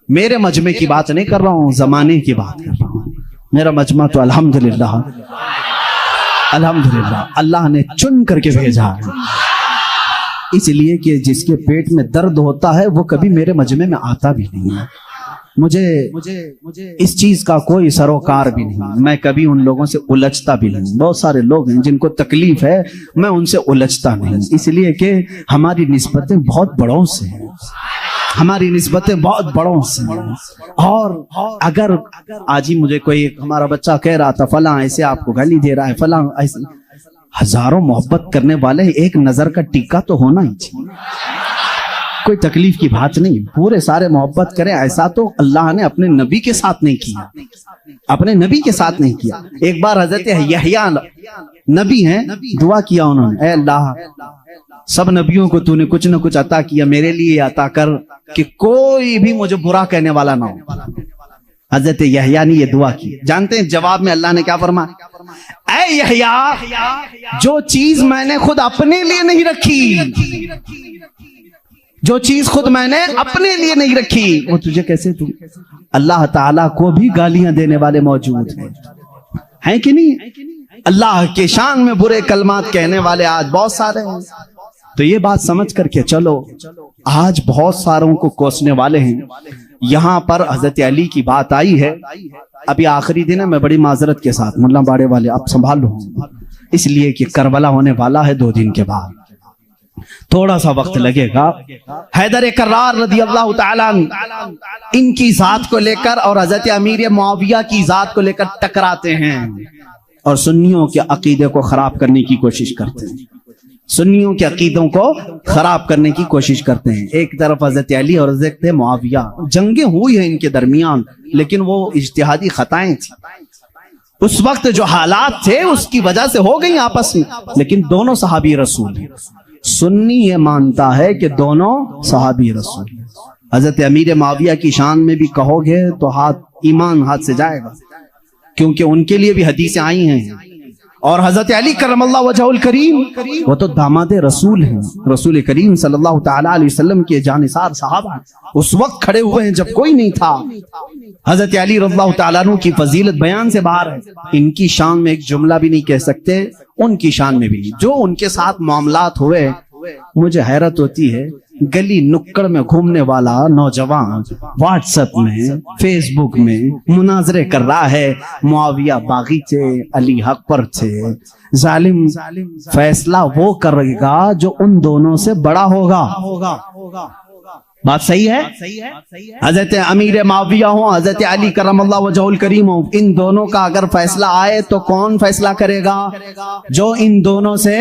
मेरे मजमे की बात नहीं कर रहा हूँ, जमाने की बात कर रहा हूँ। मेरा मजमा तो अल्हम्दुलिल्लाह अल्लाह ने चुन करके भेजा है, इसलिए कि जिसके पेट में दर्द होता है वो कभी मेरे मजमे में आता भी नहीं है। मुझे इस चीज का कोई सरोकार भी नहीं, मैं कभी उन लोगों से उलझता भी नहीं। बहुत सारे लोग हैं जिनको तकलीफ है, मैं उनसे उलझता नहीं, इसलिए कि हमारी निस्बतें बहुत बड़ों से हैं, हमारी निस्बतें बहुत बड़ों से हैं। और अगर आज ही मुझे कोई हमारा बच्चा कह रहा था फलां ऐसे आपको गाली दे रहा है, फलां ऐसे, हजारों मोहब्बत करने वाले एक नजर का टीका तो होना ही चाहिए। कोई तकलीफ की बात नहीं, पूरे सारे मोहब्बत करें। ऐसा तो अल्लाह ने अपने नबी के साथ नहीं किया, अपने नबी के साथ नहीं किया। एक बार हजरत यहया नबी हैं, दुआ किया उन्होंने, ऐ अल्लाह सब नबियों को तूने कुछ न कुछ अता किया, मेरे लिए अता कर कि कोई भी मुझे बुरा कहने वाला ना हो। हजरत यहया ने ये दुआ की। जानते हैं जवाब में अल्लाह ने क्या फरमाया? ऐ यहया, जो चीज मैंने खुद अपने लिए नहीं रखी, जो चीज खुद मैंने अपने लिए नहीं रखी वो तुझे कैसे तू। अल्लाह ताला को भी गालियां देने वाले मौजूद हैं कि नहीं? अल्लाह के शान में बुरे कलमात कहने वाले आज बहुत सारे हैं। तो ये बात समझ करके चलो, आज बहुत सारों को कोसने वाले हैं। यहाँ पर हजरत अली की बात आई है, अभी आखिरी दिन है, मैं बड़ी माजरत के साथ मुल्ला बाड़े वाले आप संभाल लो, इसलिए कि करबला होने वाला है 2 दिन के बाद, थोड़ा सा वक्त लगेगा। हैदर कर्रार रज़ी अल्लाह ताला इनकी जात को लेकर और हजरत अमीर मुआविया की जात को लेकर टकराते हैं और सुन्नियों के अकीदे को खराब करने की कोशिश करते हैं, सुन्नियों के अकीदों को खराब करने की कोशिश करते हैं। एक तरफ हजरत अली और हजरत मुआविया, जंगें हुई हैं इनके दरमियान, लेकिन वो इज्तिहादी खताएं थी। उस वक्त जो हालात थे उसकी वजह से हो गई आपस में, लेकिन दोनों सहाबी रसूल हैं। सुन्नी ये मानता है कि दोनों सहाबी रसूल। हजरत अमीर मुआविया की शान में भी कहोगे तो ईमान हाथ से जाएगा, क्योंकि उनके लिए भी हदीसें आई हैं। اور حضرت علی کرم اللہ وجہہ الکریم وہ تو داماد رسول ہیں، رسول کریم صلی اللہ تعالی علیہ وسلم کے جانثار صحابہ اس وقت کھڑے ہوئے ہیں جب کوئی نہیں تھا۔ حضرت علی رضی اللہ تعالیٰ عنہ کی فضیلت بیان سے باہر ہے، ان کی شان میں ایک جملہ بھی نہیں کہہ سکتے، ان کی شان میں بھی جو ان کے ساتھ معاملات ہوئے مجھے حیرت ہوتی ہے۔ گلی نکڑ میں گھومنے والا نوجوان واٹس ایپ میں فیس بک میں مناظرے کر رہا ہے، معاویہ باغی تھے، علی حق پر تھے، ظالم فیصلہ وہ کرے گا جو ان دونوں سے بڑا ہوگا۔ بات صحیح ہے؟ حضرت امیر معاویہ ہوں، حضرت علی کرم اللہ وجہہ الکریم ہوں، ان دونوں کا اگر فیصلہ آئے تو کون فیصلہ کرے گا؟ جو ان دونوں سے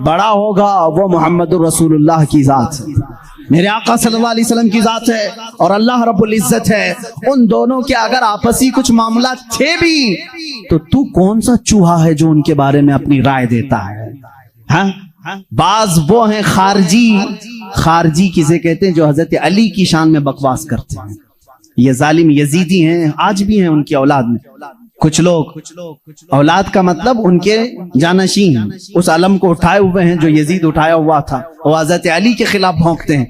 بڑا ہوگا، وہ محمد رسول اللہ کی ذات ہے، میرے آقا صلی اللہ علیہ وسلم کی ذات ہے اور اللہ رب العزت ہے۔ ان دونوں کے اگر آپسی کچھ معاملات تھے بھی تو تو کون سا چوہا ہے جو ان کے بارے میں اپنی رائے دیتا ہے؟ ہاں، بعض وہ ہیں خارجی کسے کہتے ہیں جو حضرت علی کی شان میں بکواس کرتے ہیں، یہ ظالم یزیدی ہیں، آج بھی ہیں ان کی اولاد میں کچھ لوگ، اولاد کا مطلب ان کے جانشین اس علم کو اٹھائے ہوئے ہیں جو یزید اٹھایا ہوا تھا، وہ حضرت علی کے خلاف بھونکتے ہیں۔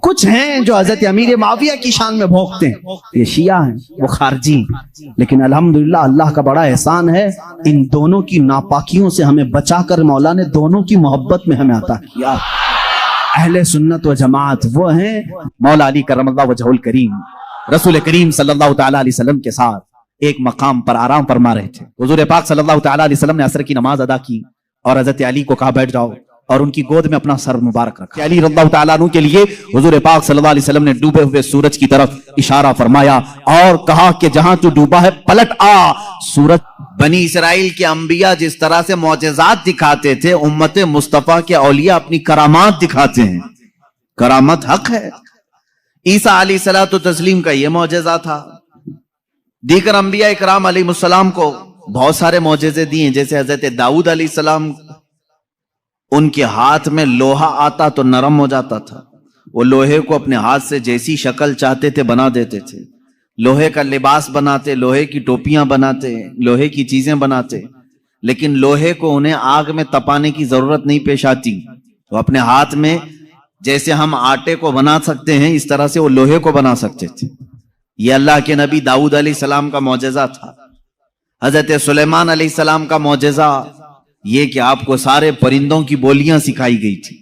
کچھ ہیں جو حضرت امیر معاویہ کی شان میں بھونکتے ہیں، یہ شیعہ ہیں، وہ خارجی ہیں۔ لیکن الحمدللہ اللہ کا بڑا احسان ہے، ان دونوں کی ناپاکیوں سے ہمیں بچا کر مولا نے دونوں کی محبت میں ہمیں عطا کیا۔ اہل سنت و جماعت وہ ہیں مولا علی کرم اللہ وجہہ الکریم رسول کریم صلی اللہ تعالی علیہ وسلم کے ساتھ ایک مقام پر آرام فرما رہے تھے۔ حضور پاک صلی اللہ تعالی علیہ وسلم نے عصر کی نماز ادا کی اور حضرت علی کو کہا بیٹھ جاؤ، اور ان کی گود میں اپنا سر مبارک رکھا۔ علی رضی اللہ تعالیٰ عنہ کے لیے حضور پاک صلی اللہ علیہ وسلم نے ڈوبے ہوئے سورج کی طرف اشارہ فرمایا اور کہا کہ جہاں تو ڈوبا ہے پلٹ آ۔ سورج بنی اسرائیل کے انبیاء جس طرح سے معجزات دکھاتے تھے، امت مصطفیٰ کے اولیاء اپنی کرامات دکھاتے ہیں، کرامت حق ہے۔ عیسیٰ علیہ الصلوۃ والتسلیم کا یہ معجزہ تھا، دیگر انبیاء اکرام علیہ السلام کو بہت سارے معجزے دیے، جیسے حضرت داؤد علیہ السلام ان کے ہاتھ میں لوہا آتا تو نرم ہو جاتا تھا، وہ لوہے کو اپنے ہاتھ سے جیسی شکل چاہتے تھے بنا دیتے تھے، لوہے کا لباس بناتے، لوہے کی ٹوپیاں بناتے، لوہے کی چیزیں بناتے، لیکن لوہے کو انہیں آگ میں تپانے کی ضرورت نہیں پیش آتی، وہ اپنے ہاتھ میں جیسے ہم آٹے کو بنا سکتے ہیں اس طرح سے وہ لوہے کو بنا سکتے تھے۔ یہ اللہ کے نبی داؤد علیہ السلام کا معجزہ تھا۔ حضرت سلیمان علیہ السلام کا معجزہ یہ کہ آپ کو سارے پرندوں کی بولیاں سکھائی گئی تھی،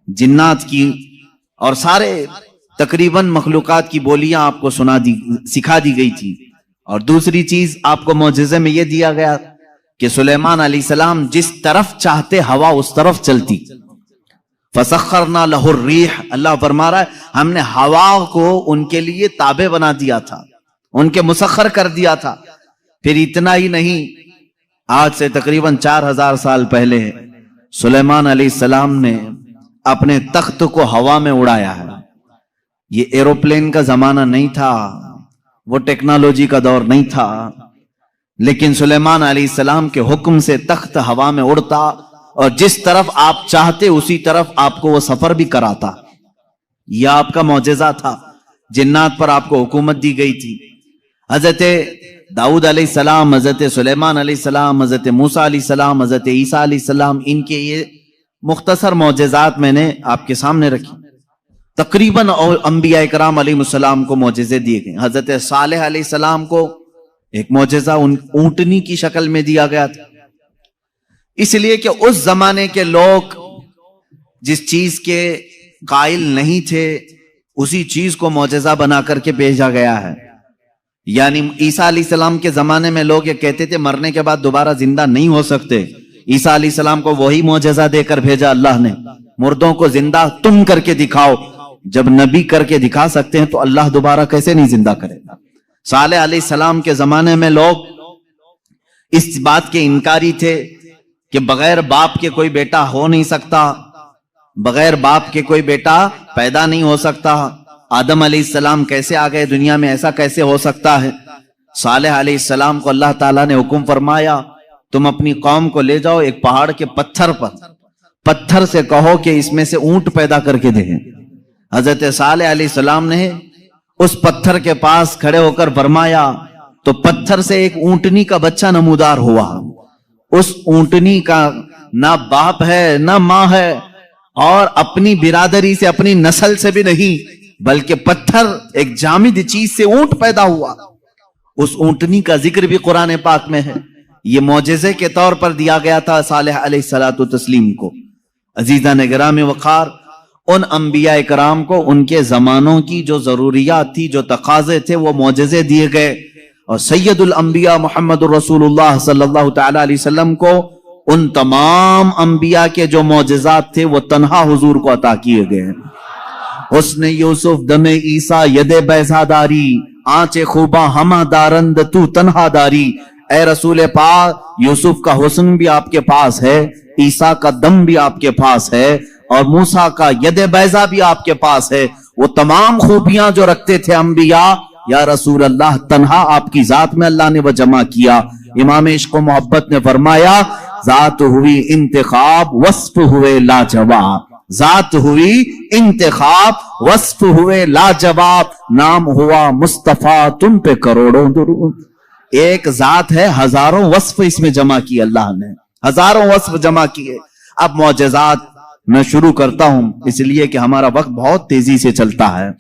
جنات کی اور سارے تقریباً مخلوقات کی بولیاں آپ کو سکھا دی گئی تھی۔ اور دوسری چیز آپ کو معجزے میں یہ دیا گیا کہ سلیمان علیہ السلام جس طرف چاہتے ہوا اس طرف چلتی۔ فسخرنا لہ الریح، اللہ فرما رہا ہے ہم نے ہوا کو ان کے لیے تابع بنا دیا تھا، ان کے مسخر کر دیا تھا۔ پھر اتنا ہی نہیں، آج سے تقریباً 4000 سال پہلے سلیمان علیہ السلام نے اپنے تخت کو ہوا میں اڑایا ہے۔ یہ ایروپلین کا زمانہ نہیں تھا، وہ ٹیکنالوجی کا دور نہیں تھا، لیکن سلیمان علیہ السلام کے حکم سے تخت ہوا میں اڑتا اور جس طرف آپ چاہتے اسی طرف آپ کو وہ سفر بھی کراتا۔ یہ آپ کا معجزہ تھا، جنات پر آپ کو حکومت دی گئی تھی۔ حضرت داؤد علیہ السلام، حضرت سلیمان علیہ السلام، حضرت موسیٰ علیہ السلام، حضرت عیسیٰ علیہ السلام، ان کے یہ مختصر معجزات میں نے آپ کے سامنے رکھی۔ تقریباً انبیاء اکرام علیہ السلام کو معجزے دیے گئے۔ حضرت صالح علیہ السلام کو ایک معجزہ اونٹنی کی شکل میں دیا گیا تھا، اس لیے کہ اس زمانے کے لوگ جس چیز کے قائل نہیں تھے اسی چیز کو معجزہ بنا کر کے بھیجا گیا ہے۔ یعنی عیسیٰ علیہ السلام کے زمانے میں لوگ یہ کہتے تھے مرنے کے بعد دوبارہ زندہ نہیں ہو سکتے، عیسیٰ علیہ السلام کو وہی معجزہ دے کر بھیجا اللہ نے، مردوں کو زندہ تم کر کے دکھاؤ۔ جب نبی کر کے دکھا سکتے ہیں تو اللہ دوبارہ کیسے نہیں زندہ کرے گا۔ صالح علیہ السلام کے زمانے میں لوگ اس بات کے انکاری تھے کہ بغیر باپ کے کوئی بیٹا ہو نہیں سکتا، بغیر باپ کے کوئی بیٹا پیدا نہیں ہو سکتا، آدم علیہ السلام کیسے آ گئے دنیا میں، ایسا کیسے ہو سکتا ہے۔ صالح علیہ السلام کو اللہ تعالیٰ نے حکم فرمایا تم اپنی قوم کو لے جاؤ ایک پہاڑ کے پتھر پر، پتھر سے کہو کہ اس میں سے اونٹ پیدا کر کے دے۔ حضرت صالح علیہ السلام نے اس پتھر کے پاس کھڑے ہو کر فرمایا تو پتھر سے ایک اونٹنی کا بچہ نمودار ہوا۔ उस ऊंटनी का ना बाप है ना मां है, और अपनी बिरादरी से अपनी नस्ल से भी नहीं, बल्कि पत्थर एक जामिद चीज से ऊंट पैदा हुआ। उस ऊंटनी का जिक्र भी कुरान पाक में है। ये मौजज़े के तौर पर दिया गया था सालेह अलैहिस्सलातु तस्लीम को। अजीज़ान गिराम वक़ार, उन अंबिया कराम को उनके जमानों की जो जरूरियात थी, जो तकाजे थे, वो मौजज़े दिए गए। और सैयदुल अंबिया मुहम्मदुर रसूलुल्लाह सल्लल्लाहु तआला अलैहि वसल्लम को उन तमाम अंबिया के जो मौजज़ात थे वो तन्हा हुजूर को अता किए गए। हुस्न यूसुफ दमे ईसा यदे बैजादारी, आंचे खूबा हमा दारंद तू तन्हा दारी। ए रसूल पाक, यूसुफ का हुस्न भी आपके पास है, ईसा का दम भी आपके पास है, और मूसा का यदे बैजा भी आपके पास है। वो तमाम खूबियां जो रखते थे अंबिया, या रसूल अल्लाह, तन्हा आपकी जात में अल्लाह ने वो जमा किया। इमाम इश्क व मोहब्बत ने फरमाया, जात हुई इंतखाब वस्फ हुए लाजवाब, जात हुई इंतखाब वस्फ हुए लाजवाब, नाम हुआ मुस्तफा तुम पे करोड़ों दुरूद। एक जात है, हजारों वस्फ इसमें जमा किए अल्लाह ने, हजारों वस्फ जमा किए। अब मौजज़ात मैं शुरू करता हूं, इसलिए कि हमारा वक्त बहुत तेजी से चलता है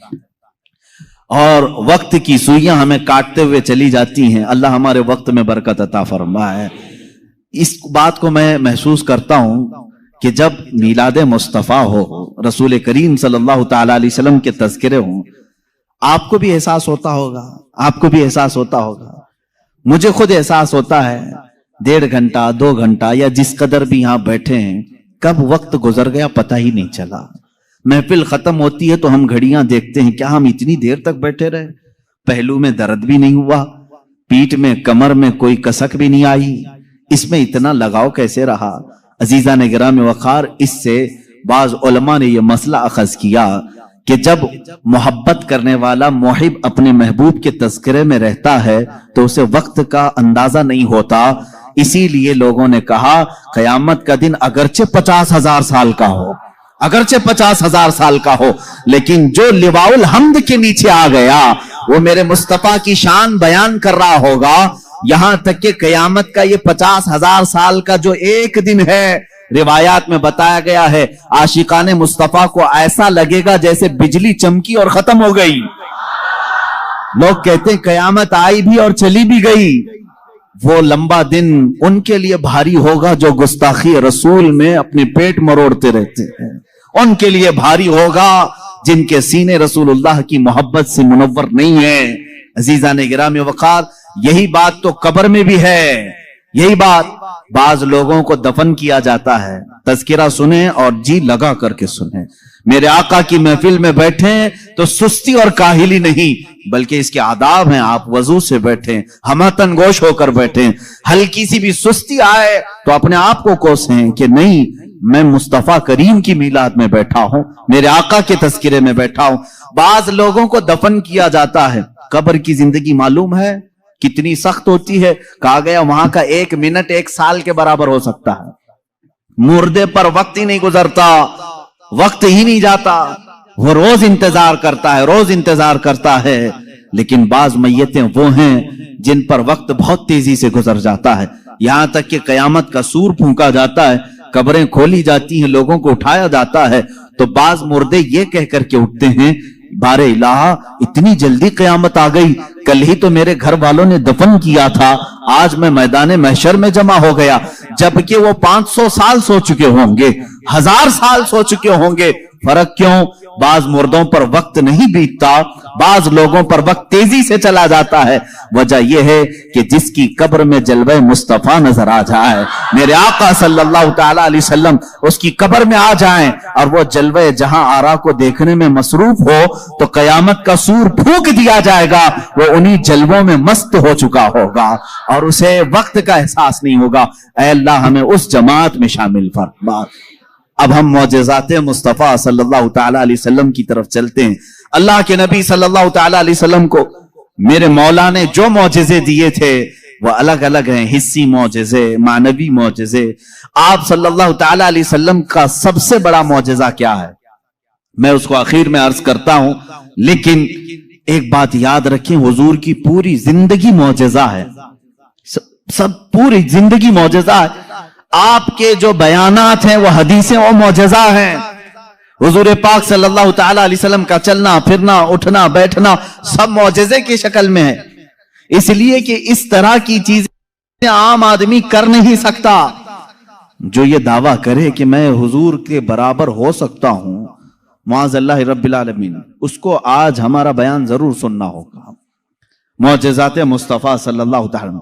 और वक्त की सुइयां हमें काटते हुए चली जाती हैं। अल्लाह हमारे वक्त में बरकत अता फरमाए। इस बात को मैं महसूस करता हूं कि जब मीलाद मुस्तफ़ा हो, रसूल करीम सल्लल्लाहु तआला अलैहि वसल्लम के तज़किरे हों, आपको भी एहसास होता होगा, आपको भी एहसास होता होगा, मुझे खुद एहसास होता है। 1.5 घंटा 2 घंटा या जिस कदर भी यहां बैठे हैं, कब वक्त गुजर गया पता ही नहीं चला। महफिल खत्म होती है तो हम घड़ियां देखते हैं, क्या हम इतनी देर तक बैठे रहे? पहलू में दर्द भी नहीं हुआ, पीठ में कमर में कोई कसक भी नहीं आई, इसमें इतना लगाव कैसे रहा? अजीज़ान गिराम वक़ार, इससे बाज़ उलमा ने यह मसला अखज़ किया कि जब मोहब्बत करने वाला मुहिब अपने महबूब के तज़किरे में रहता है तो उसे वक्त का अंदाजा नहीं होता। इसीलिए लोगों ने कहा, क़यामत का दिन अगरचे 50,000 साल का हो, अगरचे 50,000 साल का हो, लेकिन जो लिवाउल हम्द के नीचे आ गया वो मेरे मुस्तफा की शान बयान कर रहा होगा। यहां तक कि क़यामत का ये 50,000 साल का जो एक दिन है, रिवायात में बताया गया है, आशिकाने मुस्तफा को ऐसा लगेगा जैसे बिजली चमकी और खत्म हो गई। लोग कहते हैं क़यामत आई भी और चली भी गई। वो लंबा दिन उनके लिए भारी होगा जो गुस्ताखी रसूल में अपने पेट मरोड़ते रहते हैं, उनके लिए भारी होगा जिनके सीने रसूलुल्लाह की मोहब्बत से मुनव्वर नहीं है। अजीज़ान गिराम वक़ार, यही बात तो कब्र में भी है। यही बात, बाज लोगों को दफन किया जाता है, तज़किरा सुने और जी लगा करके सुने। मेरे आका की महफिल में बैठे तो सुस्ती और काहिली नहीं, बल्कि इसके आदाब हैं। आप वजू से बैठे, हमतन गोश होकर बैठे। हल्की सी भी सुस्ती आए तो अपने आप को कोसें कि नहीं, मैं मुस्तफा करीम की मीलाद में बैठा हूं, मेरे आका के तज़किरे में बैठा हूं। बाज लोगों को दफन किया जाता है। कब्र की जिंदगी मालूम है कितनी सख्त होती है? कहा गया वहां का 1 मिनट 1 साल के बराबर हो सकता है। मुर्दे पर वक्त ही नहीं गुजरता, वक्त ही नहीं जाता, वो रोज इंतजार करता है, रोज इंतजार करता है। लेकिन बाज मैयतें वो हैं जिन पर वक्त बहुत तेजी से गुजर जाता है। यहां तक कि कयामत का सूर फूंका जाता है, कब्रें खोली जाती हैं, लोगों को उठाया जाता है, तो बाज मुर्दे ये कह करके उठते हैं, बारे इलाहा, इतनी जल्दी कयामत आ गई, कल ही तो मेरे घर वालों ने दफन किया था, आज मैं मैदान महशर में जमा हो गया। जबकि वो 500 साल सो चुके होंगे, 1000 साल सो चुके होंगे। फर्क क्यों? बाज मुर्दों पर वक्त नहीं बीतता, बाज लोगों पर वक्त तेजी से चला जाता है। वजह यह है कि जिसकी कब्र में जलवे मुस्तफा नजर आ जाए, मेरे आका सल्लल्लाहु तआला अलैहि वसल्लम उसकी कब्र में आ जाएं और वो जलवे जहां आरा को देखने में मसरूफ हो, तो कयामत का सूर फूंक दिया जाएगा। वो उन्हीं जलवों में मस्त हो चुका होगा और उसे वक्त का एहसास नहीं होगा। ऐ अल्लाह, हमें उस जमात में शामिल फरमा। अब हम मौजज़ाते मुस्तफ़ा सल्लल्लाहु तआला अलैहि वसल्लम की तरफ चलते हैं। अल्लाह के नबी सल्लल्लाहु तआला अलैहि वसल्लम को मेरे मौला ने जो मौजज़े दिए थे वो अलग अलग हैं, हिस्सी मौजज़े, मानवी मौजज़े। आप सल्लल्लाहु तआला अलैहि वसल्लम का सबसे बड़ा मौजज़ा क्या है, मैं उसको आखिर में अर्ज करता हूं। लेकिन एक बात याद रखें, हुजूर की पूरी जिंदगी मौजज़ा है। सब पूरी जिंदगी मौजज़ा है। आपके जो बयानात हैं वो हदीसें वो मौजज़ा हैं। हुजूर पाक सल्लल्लाहु तआला अलैहि वसल्लम का चलना फिरना उठना बैठना सब मौजज़े की शक्ल में है, इसलिए कि इस तरह की चीजें आम आदमी कर नहीं सकता। जो ये दावा करे कि मैं हुजूर के बराबर हो सकता हूं, मुआज़ल्लाह रब्बिल आलमीन, उसको आज हमारा बयान जरूर सुनना होगा। मौजज़ात मुस्तफ़ा सल्लल्लाहु तआला,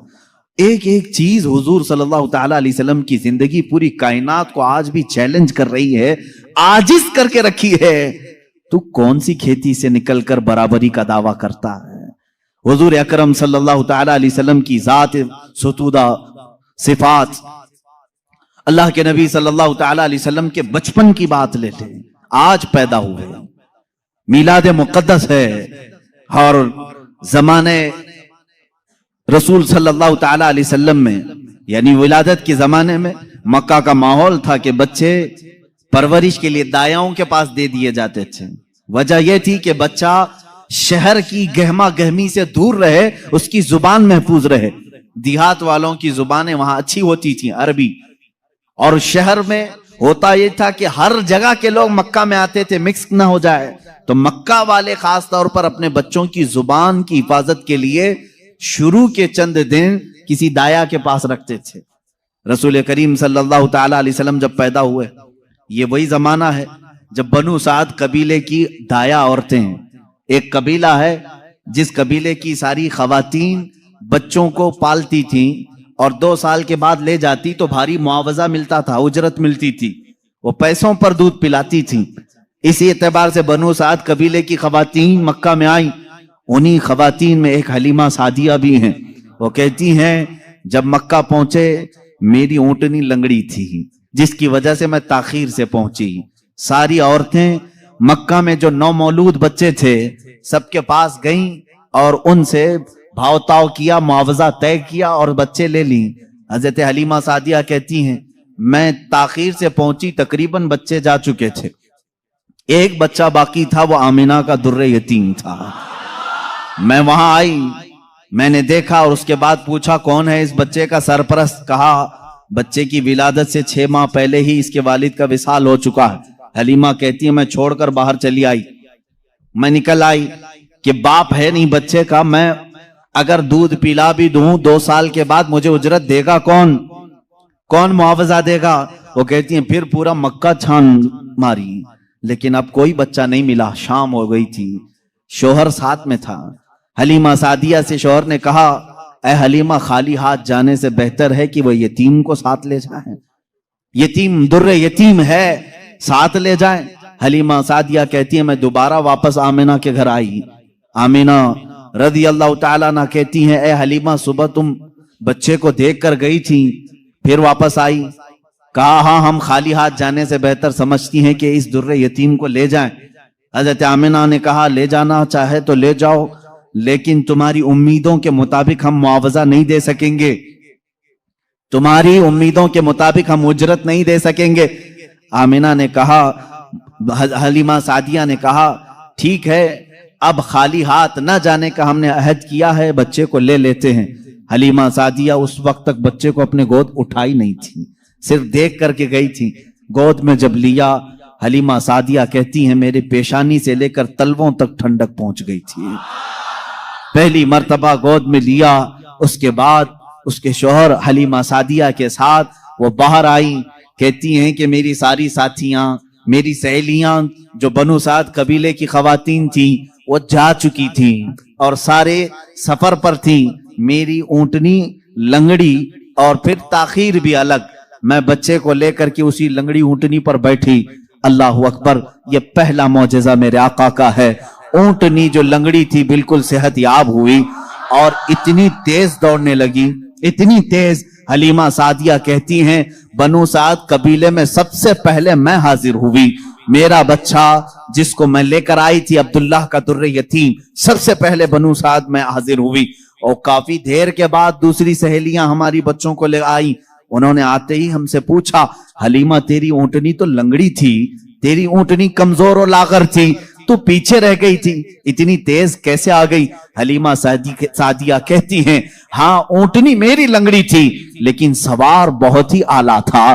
एक एक चीज हुजूर सल्लल्लाहु तआला अलैहि वसल्लम की जिंदगी पूरी कायनात को आज भी चैलेंज कर रही है, आजिज करके रखी है। तू कौन सी खेती से निकलकर बराबरी का दावा करता है? हुजूर अकरम सल्लल्लाहु तआला अलैहि वसल्लम की जात सुतूदा सिफात, अल्लाह के नबी सल्लल्लाहु तआला अलैहि वसल्लम के बचपन की बात लेते हैं। आज पैदा हुए, मीलाद मुक़द्दस है, और जमाने रसूल सल्लल्लाहु तआला अलैहि वसल्लम में यानी विलादत के जमाने में मक्का का माहौल था कि बच्चे परवरिश के लिए दायाओं के पास दे दिए जाते थे। वजह यह थी कि बच्चा शहर की गहमा गहमी से दूर रहे, उसकी जुबान महफूज रहे। देहात वालों की जुबानें वहां अच्छी होती थी, अरबी, और शहर में होता यह था कि हर जगह के लोग मक्का में आते थे, मिक्स ना हो जाए। तो मक्का वाले खास तौर पर अपने बच्चों की जुबान की हिफाजत के लिए शुरू के चंद दिन किसी दाया के पास रखते थे। रसूल करीम सल्लल्लाहु तआला अलैहि वसल्लम जब पैदा हुए, ये वही जमाना है जब बनु साद कबीले की दाया औरतें हैं। एक कबीला है जिस कबीले की सारी खवातीन बच्चों को पालती थी और 2 साल के बाद ले जाती तो भारी मुआवजा मिलता था, उजरत मिलती थी, वो पैसों पर दूध पिलाती थी। इसी एतबार से बनु साद कबीले की खवातीन मक्का में आई। उन्हीं खवातीन में एक हलीमा सादिया भी हैं। वो कहती हैं, जब मक्का पहुंचे मेरी ऊंटनी लंगड़ी थी, जिसकी वजह से मैं ताखीर से पहुंची। सारी औरतें मक्का में जो नौमौलूद बच्चे थे सबके पास गईं और उनसे भावताव किया, मुआवजा तय किया और बच्चे ले ली। हजरत हलीमा सादिया कहती हैं, मैं ताखीर से पहुंची, तकरीबन बच्चे जा चुके थे, एक बच्चा बाकी था, वो आमिना का दुर्रे यतीम था। मैं वहां आई, मैंने देखा और उसके बाद पूछा कौन है इस बच्चे का सरपरस्त। कहा बच्चे की विलादत से 6 माह पहले ही इसके वालिद का विसाल हो चुका है। हलीमा कहती है, मैं छोड़कर बाहर चली आई। मैं निकल आई कि बाप है नहीं बच्चे का, मैं अगर दूध पिला भी दूं 2 साल के बाद मुझे उजरत देगा कौन? कौन मुआवजा देगा? वो कहती है, फिर पूरा मक्का छान मारी, लेकिन अब कोई बच्चा नहीं मिला। शाम हो गई थी, शोहर साथ में था। हलीमा सादिया से शोहर ने कहा, ऐ हलीमा, खाली हाथ जाने से बेहतर है कि वो यतीम को साथ ले जाए। यतीम दुर्रे यतीम है, साथ ले जाए। हलीमा सादिया कहती है, मैं दोबारा वापस आमिना के घर आई। आमिना रज़ी अल्लाह ताला अन्हा कहती हैं, ऐ हलीमा, सुबह तुम बच्चे को देख कर गई थी, फिर वापस आई। कहा, हाँ, हम खाली हाथ जाने से बेहतर समझती हैं कि इस दुर्रे यतीम को ले जाएं। हजरत आमिना ने कहा, ले जाना चाहे तो ले जाओ, लेकिन तुम्हारी उम्मीदों के मुताबिक हम मुआवजा नहीं दे सकेंगे, तुम्हारी उम्मीदों के मुताबिक हम उजरत नहीं दे सकेंगे। आमिना ने कहा, हलीमा सादिया ने कहा, ठीक है, अब खाली हाथ न जाने का हमने अहद किया है, बच्चे को ले लेते हैं। हलीमा सादिया उस वक्त तक बच्चे को अपने गोद उठाई नहीं थी, सिर्फ देख करके गई थी। गोद में जब लिया, हलीमा सादिया कहती हैं, मेरे पेशानी से लेकर तलवों तक ठंडक पहुंच गई थी। पहली मर्तबा गोद में लिया, उसके बाद उसके शोहर हलीमा सादिया के साथ वो बाहर आई। कहती हैं कि मेरी सारी साथियां, मेरी सहेलियां जो बनु साद कबीले की खवातीन थी, वो जा चुकी थी और सारे सफर पर थी। मेरी ऊंटनी लंगड़ी और फिर ताखीर भी अलग। मैं बच्चे को लेकर के उसी लंगड़ी ऊंटनी पर बैठी। अल्लाह अकबर, ये पहला मौजज़ा मेरे आका का है। ऊंटनी जो लंगड़ी थी बिल्कुल सेहत याब हुई और इतनी तेज दौड़ने लगी, इतनी तेज। हलीमा सादिया कहती हैं, बनु साद कबीले में सबसे पहले मैं हाजिर हुई। मेरा बच्चा जिसको मैं लेकर आई थी, अब्दुल्लाह का दुर्रे यतीम, सबसे पहले बनु साद में हाजिर हुई। और काफी देर के बाद दूसरी सहेलियां हमारी बच्चों को ले आई। उन्होंने आते ही हमसे पूछा, हलीमा, तेरी ऊंटनी तो लंगड़ी थी, तेरी ऊंटनी कमजोर और लागर थी, तू पीछे रह गई थी, इतनी तेज कैसे आ गई? हलीमा सादिया कहती हैं, हाँ ऊंटनी मेरी लंगड़ी थी, लेकिन सवार बहुत ही आला था।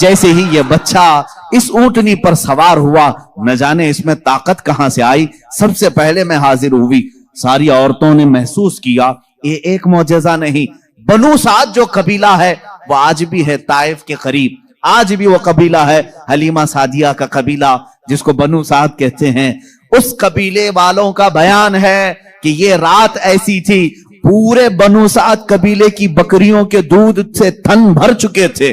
जैसे ही ये बच्चा इस ऊंटनी पर सवार हुआ, न जाने इसमें ताकत कहां से आई, सबसे पहले मैं हाजिर हुई। सारी औरतों ने महसूस किया ये एक मौजज़ा नहीं, बनु साद जो कबीला है वो आज भी है ताइफ के करीब, आज भी वो कबीला है हलीमा सादिया का कबीला जिसको बनु साद कहते हैं। उस कबीले वालों का बयान है कि ये रात ऐसी थी, पूरे बनु साद कबीले की बकरियों के दूध से थन भर चुके थे,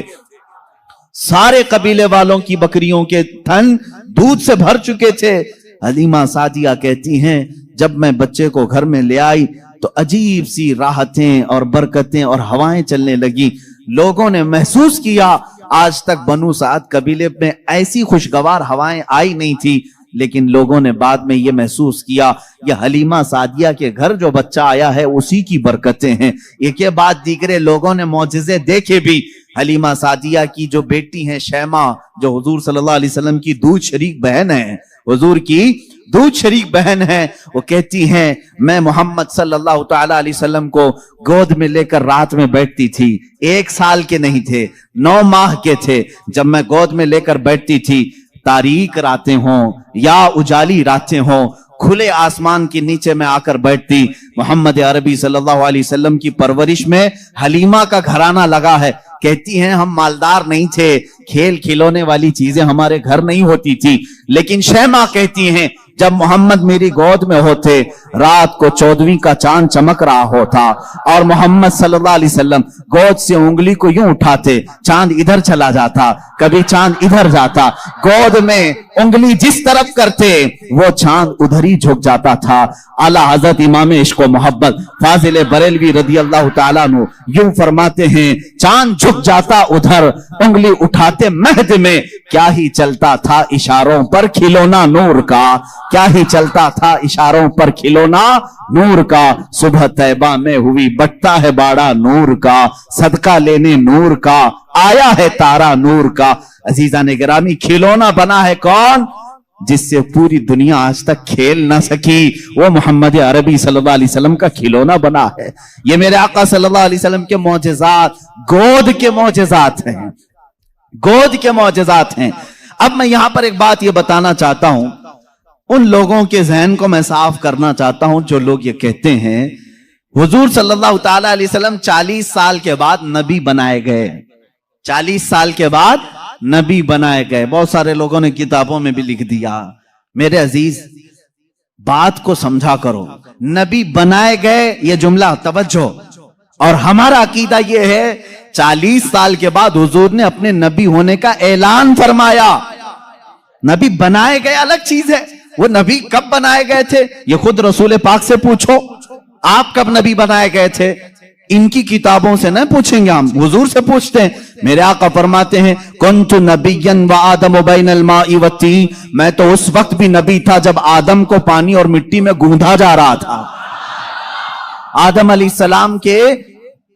सारे कबीले वालों की बकरियों के थन दूध से भर चुके थे। हलीमा सादिया कहती हैं, जब मैं बच्चे को घर में ले आई तो अजीब सी राहतें और बरकतें और हवाएं चलने लगी। लोगों ने महसूस किया आज तक बनु साद कबीले में ऐसी खुशगवार हवाएं आई नहीं थी, लेकिन लोगों ने बाद में ये महसूस किया ये हलीमा सादिया के घर जो बच्चा आया है उसी की बरकतें हैं। एक के बाद दीगरे लोगों ने मौजिज़े देखे भी। हलीमा सादिया की जो बेटी है शैमा, जो हुजूर सल्लल्लाहु अलैहि वसल्लम की दूध शरीक बहन है, हुजूर की दूध शरीक बहन है, वो कहती हैं मैं मोहम्मद सल्लल्लाहु तआला अलैहि वसल्लम को गोद में लेकर रात में बैठती थी। 1 साल के नहीं थे, 9 माह के थे जब मैं गोद में लेकर बैठती थी। तारीक रातें हों या उजाली रातें हों, खुले आसमान के नीचे में आकर बैठती। मोहम्मद अरबी सल्लल्लाहु अलैहि वसल्लम की परवरिश में हलीमा का घराना लगा है। कहती हैं हम मालदार नहीं थे, खेल खिलौने वाली चीजें हमारे घर नहीं होती थी, लेकिन शैमा कहती हैं जब मोहम्मद मेरी गोद में होते, रात को 14वीं का चांद चमक रहा होता और मोहम्मद सल्लल्लाहु अलैहि वसल्लम गोद से उंगली को यूं उठाते, चांद इधर चला जाता, कभी चांद इधर जाता, गोद में उंगली जिस तरफ करते वो चांद उधर ही झुक जाता था। आला हजरत इमाम इश्क व मोहब्बत फाजिल बरेलवी रदी अल्लाह तआला अन्हु यूं फरमाते हैं, चांद झुक जाता उधर, उंगली उठाते महद में, क्या ही चलता था इशारों पर खिलौना नूर का, क्या ही चलता था इशारों पर खिलौना नूर का। सुबह तैबा में हुई बटता है बाड़ा नूर का, सदका लेने नूर का, आया है तारा नूर का। अजीजा ने गिरामी, खिलौना बना है कौन? जिससे पूरी दुनिया आज तक खेल ना सकी, वो मोहम्मद अरबी सल्लल्लाहु अलैहि वसल्लम का खिलौना बना है। ये मेरे आका सल्लल्लाहु अलैहि वसल्लम के मौजज़ात, गोद के मौजज़ात हैं, गोद के मौजज़ात हैं। अब मैं यहां पर एक बात ये बताना चाहता हूं, उन लोगों के जहन को मैं साफ करना चाहता हूं जो लोग ये कहते हैं हुजूर सल्लल्लाहु तआला अलैहि वसल्लम 40 साल के बाद नबी बनाए गए, 40 साल के बाद नबी बनाए गए। बहुत सारे लोगों ने किताबों में भी लिख दिया। मेरे अजीज बात को समझा करो, नबी बनाए गए ये जुमला तवज्जो, और हमारा अकीदा ये है 40 साल के बाद हुजूर ने अपने नबी होने का ऐलान फरमाया। नबी बनाए गए अलग चीज है, वो नबी कब बनाए गए थे ये खुद रसूल पाक से पूछो, आप कब नबी बनाए गए थे? इनकी किताबों से न पूछेंगे, हम हुजूर से पूछते हैं। मेरे आका फरमाते हैं कुन्तु नबिय्यन व आदम बैनल माई व तीन, मैं तो उस वक्त भी नबी था जब आदम को पानी और मिट्टी में गूंधा जा रहा था। आदम अलैहिस्सलाम के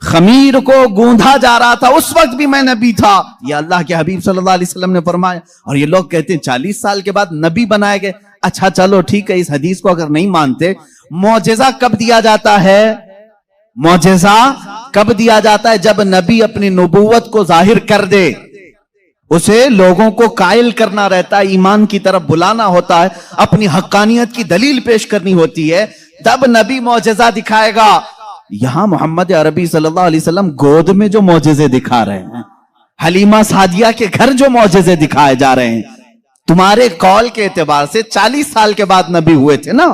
खमीर को गूंधा जा रहा था, उस वक्त भी मैं नबी था, ये अल्लाह के हबीब सल्लल्लाहु अलैहि वसल्लम ने फरमाया। और ये लोग कहते हैं 40 साल के बाद नबी बनाए गए। अच्छा चलो ठीक है, इस हदीस को अगर नहीं मानते, मौजज़ा कब दिया जाता है? मौजज़ा कब दिया जाता है? जब नबी अपनी नबूवत को जाहिर कर दे, उसे लोगों को कायल करना रहता है, ईमान की तरफ बुलाना होता है, अपनी हक्कानियत की दलील पेश करनी होती है, तब नबी मौजज़ा दिखाएगा। यहां मोहम्मद अरबी सल्लल्लाहु अलैहि वसल्लम गोद में जो मौजज़े दिखा रहे हैं, हलीमा सादिया के घर जो मौजज़े दिखाए जा रहे हैं, तुम्हारे कौल के एतबार से 40 साल के बाद नबी हुए थे ना,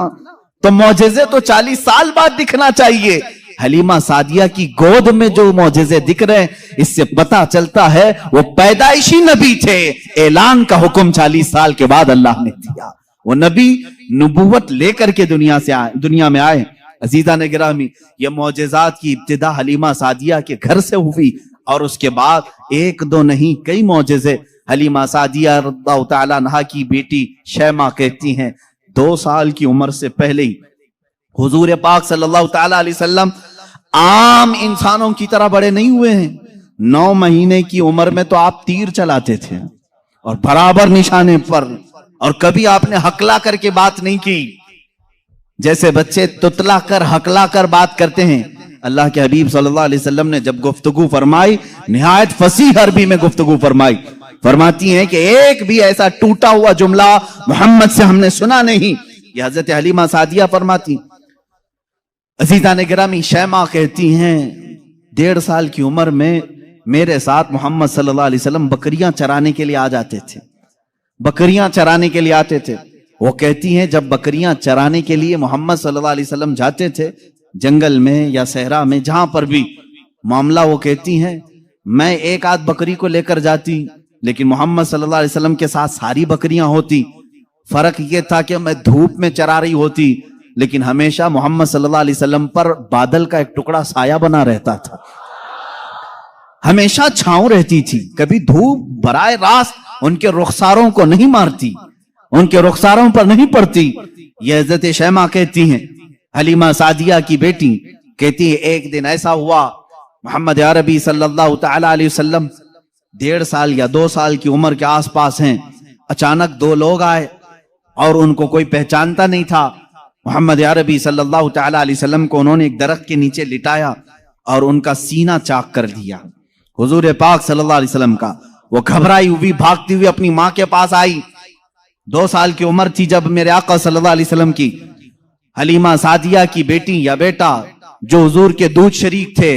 तो मौजज़े तो 40 साल बाद दिखना चाहिए। हलीमा सादिया की गोद में जो मौजज़े दिख रहे हैं, इससे पता चलता है वो पैदाइशी नबी थे। ऐलान का हुक्म 40 साल के बाद अल्लाह ने दिया, वो नबी नबूवत लेकर के दुनिया में आए। अजीजा ने गिरामी, ये मौजज़ात की इब्तिदा हलीमा सादिया के घर से हुई, और उसके बाद एक दो नहीं कई मौजज़े। हलीमा सादिया रज़ियल्लाहु तआला अन्हा की बेटी शैमा कहती हैं 2 साल की उम्र से पहले ही हुजूर पाक सल्लल्लाहु तआला अलैहि वसल्लम आम इंसानों की तरह बड़े नहीं हुए हैं। 9 महीने की उम्र में तो आप तीर चलाते थे और बराबर निशाने पर اور کبھی آپ نے ہکلا کر کے بات نہیں کی، جیسے بچے تتلا کر ہکلا کر بات کرتے ہیں۔ اللہ کے حبیب صلی اللہ علیہ وسلم نے جب گفتگو فرمائی، نہایت فصیح عربی میں گفتگو فرمائی، فرماتی ہیں کہ ایک بھی ایسا ٹوٹا ہوا جملہ محمد سے ہم نے سنا نہیں۔ یہ حضرت حلیمہ سعدیہ فرماتی۔ عزیزان گرامی، شیمہ کہتی ہیں 1.5 سال کی عمر میں میرے ساتھ محمد صلی اللہ علیہ وسلم بکریاں چرانے کے لیے آ جاتے تھے، بکریاں چرانے کے لیے آتے تھے۔ وہ کہتی ہیں جب بکریاں چرانے کے لیے محمد صلی اللہ علیہ وسلم جاتے تھے، جنگل میں یا صحرا میں جہاں پر بھی معاملہ، وہ کہتی ہیں میں ایک آدھ بکری کو لے کر جاتی، لیکن محمد صلی اللہ علیہ وسلم کے ساتھ ساری بکریاں ہوتی۔ فرق یہ تھا کہ میں دھوپ میں چرا رہی ہوتی، لیکن ہمیشہ محمد صلی اللہ علیہ وسلم پر بادل کا ایک ٹکڑا سایہ بنا رہتا تھا، ہمیشہ چھاؤں رہتی تھی، کبھی دھوپ براہ راست ان کے رخساروں کو نہیں مارتی، ان کے رخساروں پر نہیں پڑتی۔ یہ حضرت شیمہ کہتی ہیں، حلیمہ سعدیہ کی بیٹی کہتی ہے ایک دن ایسا ہوا، محمد عربی صلی اللہ تعالی علیہ وسلم 1.5 سال یا 2 سال کی عمر کے آس پاس ہیں، اچانک 2 لوگ آئے اور ان کو کوئی پہچانتا نہیں تھا۔ محمد عربی صلی اللہ تعالی علیہ وسلم کو انہوں نے ایک درخت کے نیچے لٹایا اور ان کا سینہ چاک کر دیا، حضور پاک صلی اللہ علیہ وسلم کا۔ وہ گھبرائی ہوئی بھاگتی ہوئی اپنی ماں کے پاس آئی، 2 سال کی عمر تھی جب میرے آقا صلی اللہ علیہ وسلم کی حلیمہ سعدیہ کی بیٹی یا بیٹا جو حضور کے دودھ شریک تھے،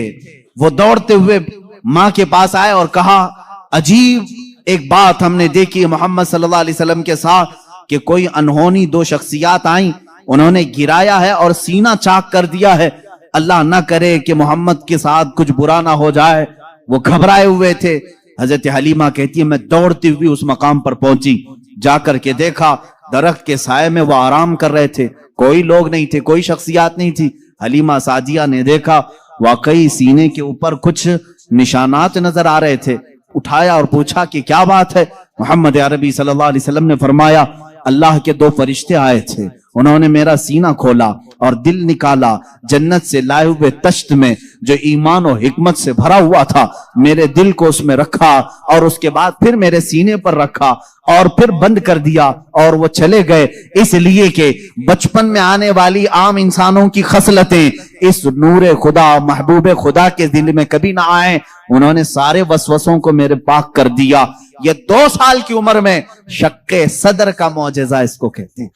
وہ دوڑتے ہوئے ماں کے پاس آئے اور کہا عجیب ایک بات ہم نے دیکھی محمد صلی اللہ علیہ وسلم کے ساتھ کہ کوئی انہونی 2 شخصیات آئیں، انہوں نے گرایا ہے اور سینہ چاک کر دیا ہے، اللہ نہ کرے کہ محمد کے ساتھ کچھ برا نہ ہو جائے۔ وہ گھبرائے ہوئے تھے۔ حضرت حلیمہ کہتی ہے میں دوڑتی ہوئی اس مقام پر پہنچی، جا کر کے دیکھا درخت کے سائے میں وہ آرام کر رہے تھے، کوئی لوگ نہیں تھے، کوئی شخصیات نہیں تھی۔ حلیمہ سعدیہ نے دیکھا واقعی سینے کے اوپر کچھ نشانات نظر آ رہے تھے، اٹھایا اور پوچھا کہ کیا بات ہے؟ محمد عربی صلی اللہ علیہ وسلم نے فرمایا اللہ کے 2 فرشتے آئے تھے، انہوں نے میرا سینہ کھولا اور دل نکالا، جنت سے لائے ہوئے تشت میں جو ایمان و حکمت سے بھرا ہوا تھا، میرے دل کو اس میں رکھا اور اس کے بعد پھر میرے سینے پر رکھا اور پھر بند کر دیا اور وہ چلے گئے، اس لیے کہ بچپن میں آنے والی عام انسانوں کی خصلتیں اس نور خدا محبوب خدا کے دل میں کبھی نہ آئیں، انہوں نے سارے وسوسوں کو میرے پاک کر دیا۔ یہ 2 سال کی عمر میں شق صدر کا معجزہ اس کو کہتے ہیں۔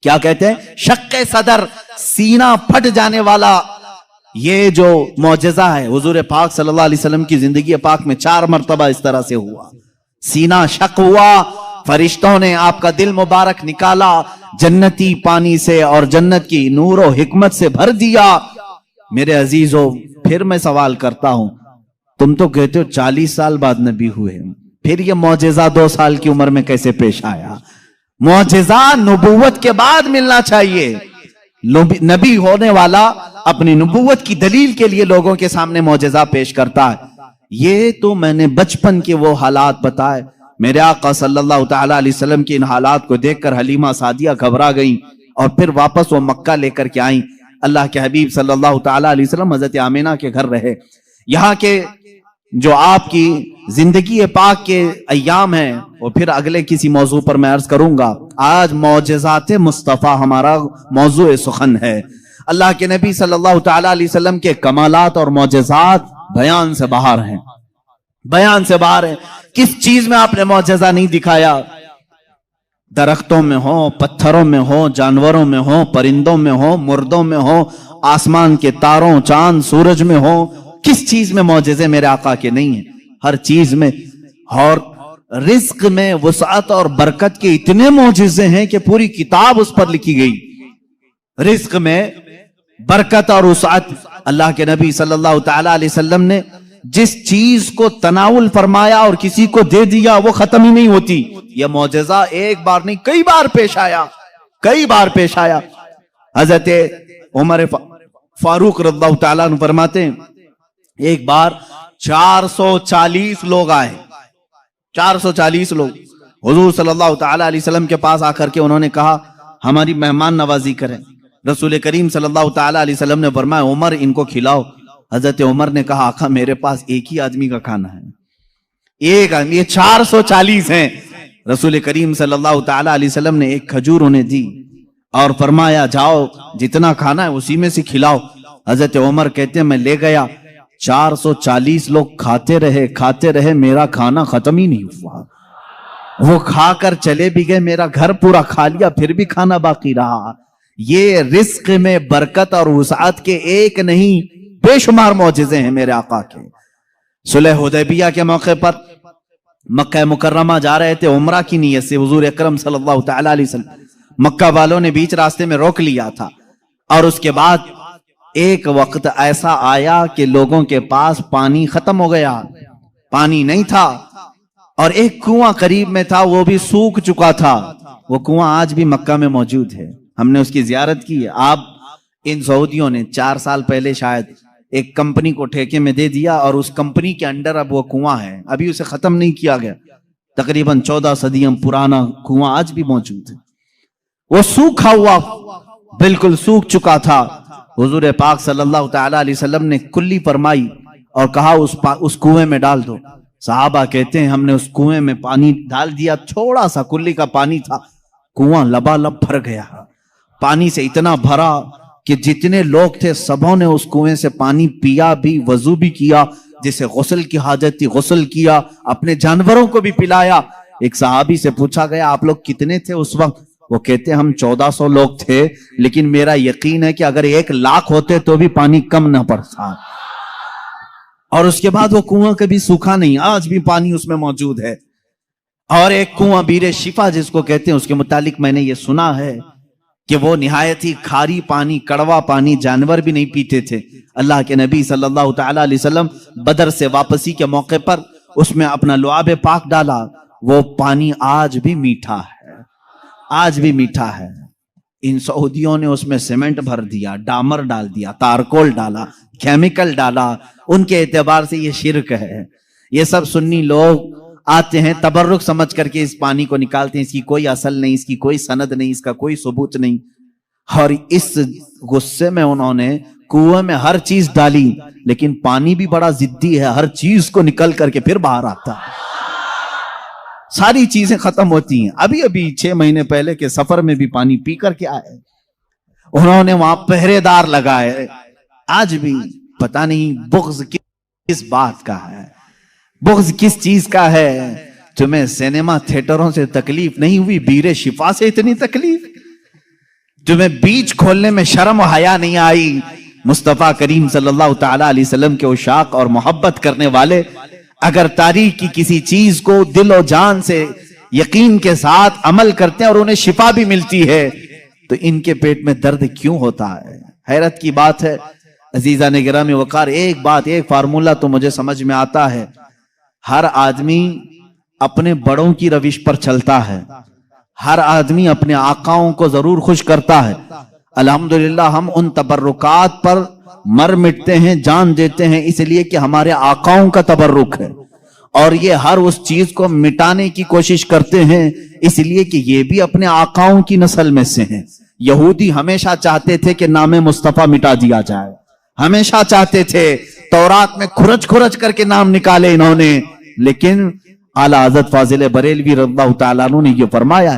کیا کہتے ہیں؟ شق صدر، سینہ پھٹ جانے والا یہ جو معجزہ ہے حضور پاک صلی اللہ علیہ وسلم کی زندگی پاک میں 4 مرتبہ اس طرح سے ہوا، سینہ شق ہوا، فرشتوں نے آپ کا دل مبارک نکالا، جنتی پانی سے اور جنت کی نور و حکمت سے بھر دیا۔ میرے عزیزو، پھر میں سوال کرتا ہوں، تم تو کہتے ہو 40 سال بعد نبی ہوئے، پھر یہ معجزہ 2 سال کی عمر میں کیسے پیش آیا؟ معجزہ نبوت کے بعد ملنا چاہیے۔ نبی ہونے والا اپنی نبوت کی دلیل کے لیے لوگوں کے سامنے معجزہ پیش کرتا ہے۔ یہ تو میں نے بچپن کے وہ حالات بتائے، میرے آقا صلی اللہ تعالی علیہ وسلم کی ان حالات کو دیکھ کر حلیمہ سعدیہ گھبرا گئیں اور پھر واپس وہ مکہ لے کر کے آئیں۔ اللہ کے حبیب صلی اللہ تعالی علیہ وسلم حضرت آمینہ کے گھر رہے۔ یہاں کے جو آپ کی زندگی پاک کے ایام ہیں وہ پھر اگلے کسی موضوع پر میں عرض کروں گا۔ آج معجزات مصطفیٰ ہمارا موضوع سخن ہے۔ اللہ کے نبی صلی اللہ تعالی علیہ وسلم کے کمالات اور معجزات بیان سے باہر ہیں، بیان سے باہر ہیں۔ کس چیز میں آپ نے معجزہ نہیں دکھایا؟ درختوں میں ہو، پتھروں میں ہو، جانوروں میں ہو، پرندوں میں ہو، مردوں میں ہو، آسمان کے تاروں، چاند، سورج میں ہو، کس چیز میں معجزے میرے آقا کے نہیں ہیں؟ ہر چیز میں۔ اور رزق میں وسعت اور برکت کے اتنے معجزے ہیں کہ پوری کتاب اس پر لکھی گئی۔ رزق میں برکت اور وسعت، اللہ کے نبی صلی اللہ تعالی علیہ وسلم نے جس چیز کو تناول فرمایا اور کسی کو دے دیا وہ ختم ہی نہیں ہوتی۔ یہ معجزہ ایک بار نہیں کئی بار پیش آیا، کئی بار پیش آیا۔ حضرت عمر فاروق رضی اللہ تعالیٰ عنہ فرماتے ہیں ایک بار 440 لوگ آئے، 440 لوگ حضور صلی اللہ تعالی علیہ وسلم کے پاس آ کر کے انہوں نے کہا ہماری مہمان نوازی کریں۔ رسول کریم صلی اللہ تعالی علیہ وسلم نے فرمایا عمر ان کو کھلاؤ۔ حضرت عمر نے کہا آقا میرے پاس ایک ہی آدمی کا کھانا ہے، ایک آدمی، یہ 440 ہیں۔ रसूल करीम सल्लल्लाहु ताला अलैहि वसल्लम ने एक खजूर उन्हें दी और फरमाया जाओ जितना खाना है उसी में से खिलाओ। हजरत उमर कहते हैं मैं ले गया, 440 लोग खाते रहे, मेरा खाना खत्म ही नहीं हुआ। वो खाकर चले भी गए, मेरा घर पूरा खा लिया, फिर भी खाना बाकी रहा। ये रिस्क में बरकत और वुसाअत के एक नहीं बेशुमार मौजिज़े हैं मेरे आका के। सुलह हुदैबिया के मौके पर मक्का मुकर्रमा जा रहे थे उम्रा की नीयत से, हुजूर अकरम सल्लल्लाहु तआला अलैहि वसल्लम। मक्का वालों ने बीच रास्ते में रोक लिया था और उसके बाद एक वक्त ऐसा आया कि लोगों के पास पानी खत्म हो गया, पानी नहीं था और एक कुआं करीब में था, वो भी सूख चुका था। वो कुआं आज भी मक्का में मौजूद है, हमने उसकी जियारत की है। आप इन सऊदियों ने 4 साल पहले शायद एक कंपनी को ठेके में दे दिया और उस कंपनी के अंडर अब वो कुआं है, अभी उसे खत्म नहीं किया गया। तकरीबन 14 सदियों पुराना कुआं आज भी मौजूद है। वो सूखा हुआ, बिल्कुल सूख चुका था। हुजूर पाक सल्लल्लाहु तआला अलैहि वसल्लम ने कुल्ली फरमाई और कहा उस कुएं में डाल दो। सहाबा कहते हैं हमने उस कुएं में पानी डाल दिया, थोड़ा सा कुल्ली का पानी था, कुआं लबालब भर गया। पानी से इतना भरा कि जितने लोग थे सबों ने उस कुएं से पानी पिया भी, वजू भी किया, जिसे गुस्ल की हाजत थी गुस्ल किया, अपने जानवरों को भी पिलाया। एक सहाबी से पूछा गया आप लोग कितने थे उस वक्त? वो कहते हम 1400 लोग थे, लेकिन मेरा यकीन है कि अगर 1 लाख होते तो भी पानी कम ना पड़ता। और उसके बाद वो कुआं कभी सूखा नहीं, आज भी पानी उसमें मौजूद है। और एक कुआं बीरे शिफा जिसको कहते हैं, उसके मुतालिक मैंने ये सुना है कि वो निहायत ही खारी पानी, कड़वा पानी, जानवर भी नहीं पीते थे। अल्लाह के नबी सल्लल्लाहु तआला अलैहि वसल्लम बदर से वापसी के मौके पर उसमें अपना लुआब पाक डाला, वो पानी आज भी मीठा है, आज भी मीठा है। इन सऊदियों ने उसमें सीमेंट भर दिया, डामर डाल दिया, तारकोल डाला, केमिकल डाला, उनके एतबार से ये शिर्क है। ये सब सुन्नी लोग आते हैं तबर्रुक समझ करके इस पानी को निकालते हैं, इसकी कोई असल नहीं, इसकी कोई सनद नहीं, इसका कोई सबूत नहीं। और इस गुस्से में उन्होंने कुएं में हर चीज डाली, लेकिन पानी भी बड़ा जिद्दी है, हर चीज को निकल करके फिर बाहर आता है, सारी चीजें खत्म होती हैं। अभी अभी 6 महीने पहले के सफर में भी पानी पी करके आए, उन्होंने वहां पहरेदार लगाए। आज भी पता नहीं बुग़्ज़ किस बात का है, बुग़्ज़ किस चीज का है। तुम्हें सिनेमा थिएटरों से तकलीफ नहीं हुई, बीरे शिफा से इतनी तकलीफ? तुम्हें बीच खोलने में शर्म और हया नहीं आई? मुस्तफा करीम सल्लल्लाहु तआला अलैहि वसल्लम के उशाक और मोहब्बत करने वाले अगर तारीख की किसी चीज को दिल और जान से यकीन के साथ अमल करते हैं और उन्हें शिफा भी मिलती है, तो इनके पेट में दर्द क्यों होता है? हैरत की बात है। अजीजा ने गिरामी वकार, एक बात, एक फार्मूला तो मुझे समझ में आता है, हर आदमी अपने बड़ों की रविश पर चलता है, हर आदमी अपने आकाओं को जरूर खुश करता है। अल्हम्दुलिल्लाह हम उन तबर्रुकात पर मर मिटते हैं, जान देते हैं, इसलिए कि हमारे आकाओं का तबर्रुक है। और ये हर उस चीज को मिटाने की कोशिश करते हैं, इसलिए कि ये भी अपने आकाओं की नस्ल में से हैं। यहूदी हमेशा चाहते थे कि नाम मुस्तफा मिटा दिया जाए, हमेशा चाहते थे, तौरात में खुरच खुरच करके नाम निकाले इन्होंने, लेकिन आला हज़रत फाजिल बरेलवी रज़ियल्लाहु तआला अन्हु ने ये फरमाया,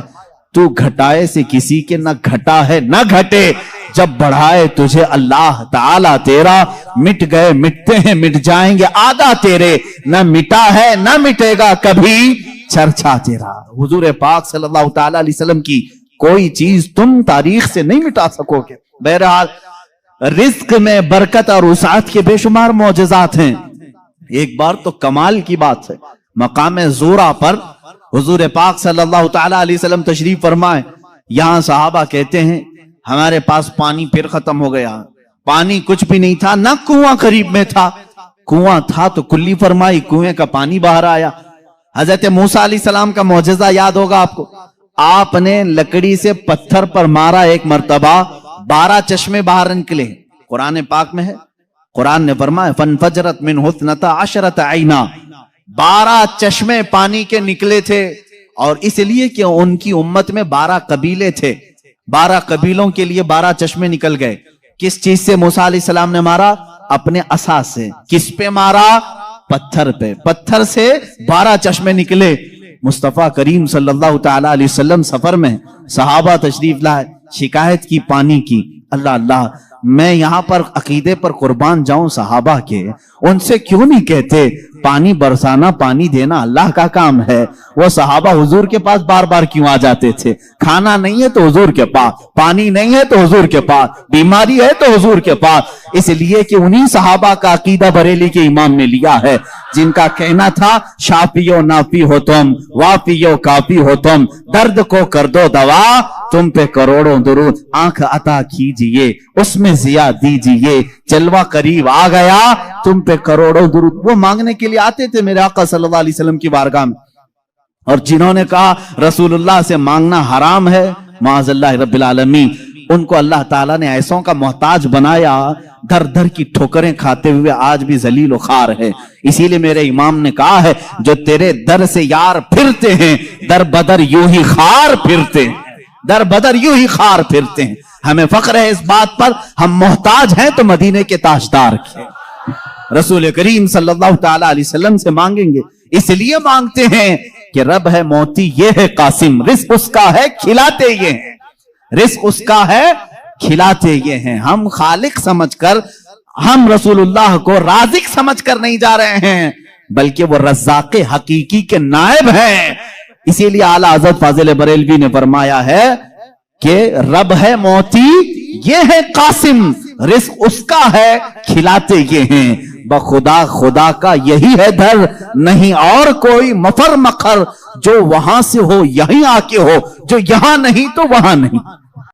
तू घटाए से किसी के न घटा है न घटे, जब बढ़ाए तुझे अल्लाह ताला तेरा, मिट गए मिटते हैं मिट जाएंगे आगा तेरे, न मिटा है न मिटेगा कभी चर्चा तेरा। हुजूर पाक सल्लल्लाहु ताला अलैहि वसल्लम की कोई चीज तुम तारीख से नहीं मिटा सकोगे। बहरहाल रिस्क में बरकत और वसाअत के बेशुमार मौजज़ात हैं। एक बार तो कमाल की बात है, मकाम ज़ोरा पर हुजूर पाक सल्लल्लाहु ताला अलैहि वसल्लम तशरीफ फरमाए। यहां सहाबा कहते हैं हमारे पास पानी फिर खत्म हो गया, पानी कुछ भी नहीं था, ना कुआं करीब में था, कुआं था तो कुल्ली फरमाई, कुएं का पानी बाहर आया। हजरत मूसा अलैहिस्सलाम का मौजज़ा याद होगा आपको, आपने लकड़ी से पत्थर पर मारा एक मर्तबा, 12 चश्मे बाहर निकले। कुरान पाक में है, कुरान ने फरमाया फनफजरत मिन हुस्नता अशरत आइना, 12 चश्मे पानी के निकले थे। और इसलिए कि उनकी उम्मत में 12 कबीले थे, 12 कबीलों के लिए 12 चश्मे निकल गए। किस चीज से मूसा अलैहिस्सलाम ने मारा? अपने असा से। किस पे मारा? पत्थर पे। पत्थर से 12 चश्मे निकले। मुस्तफ़ा करीम सल्लल्लाहु ताला अलैहि वसल्लम सफर में, सहाबा तशरीफ लाए, शिकायत की पानी की। अल्लाह अल्लाह, मैं यहाँ पर अकीदे पर कुर्बान जाऊं सहाबा के, उनसे क्यों नहीं कहते पानी बरसाना, पानी देना अल्लाह का काम है। वो सहाबा हुजूर के पास बार बार क्यों आ जाते थे? खाना नहीं है तो हुजूर के पास, पानी नहीं है तो हुजूर के पास, बीमारी है तो हुजूर के पास। इसलिए कि उन्हीं सहाबा का अकीदा बरेली के इमाम ने लिया है, जिनका कहना था शाफियो नाफी हो तुम, वाफियो काफी हो तुम, दर्द को कर दो दवा, तुम पे करोड़ों दुरूद, आंख अता कीजिए उसमें जिया दीजिए, जलवा करीब आ गया तुम पे करोड़ों दुरूद। वो मांगने के लिए आते थे मेरे आका सल्लल्लाहु अलैहि वसल्लम की बारगाह में, और जिन्होंने कहा रसूलुल्लाह से मांगना हराम है, माअज़ल्लाह रब्बिल आलमीन, उनको अल्लाह ताला ने ऐसों का मोहताज बनाया, दर दर की ठोकरें खाते हुए आज भी जलील खार है। इसीलिए मेरे इमाम ने कहा है, जो तेरे दर से यार फिरते हैं, दर बदर यूं ही खार फिरते हैं, दर बदर यूं ही खार फिरते हैं। हमें फख्र है इस बात पर, हम मोहताज हैं तो मदीने के ताजदार के, रसूल करीम सल्लल्लाहु ताला अलैहि वसल्लम से मांगेंगे। इसलिए मांगते हैं कि रब है मोती ये है कासिम, रिस्क उसका है खिलाते ये हैं, रिस्क उसका है खिलाते ये हैं। हम खालिक समझकर, हम रसूलुल्लाह को राज़िक समझकर नहीं जा रहे हैं, बल्कि वो रज़्ज़ाक़ हकीकी के नायब हैं। इसीलिए आला हज़रत फाज़िल बरेलवी ने फरमाया है कि रब है मोती ये है कासिम, रिस्क उसका है खिलाते ये हैं। बखुदा खुदा का यही है दर, नहीं और कोई मफर मखर, जो वहां से हो यहीं आके हो, जो यहां नहीं तो वहां नहीं।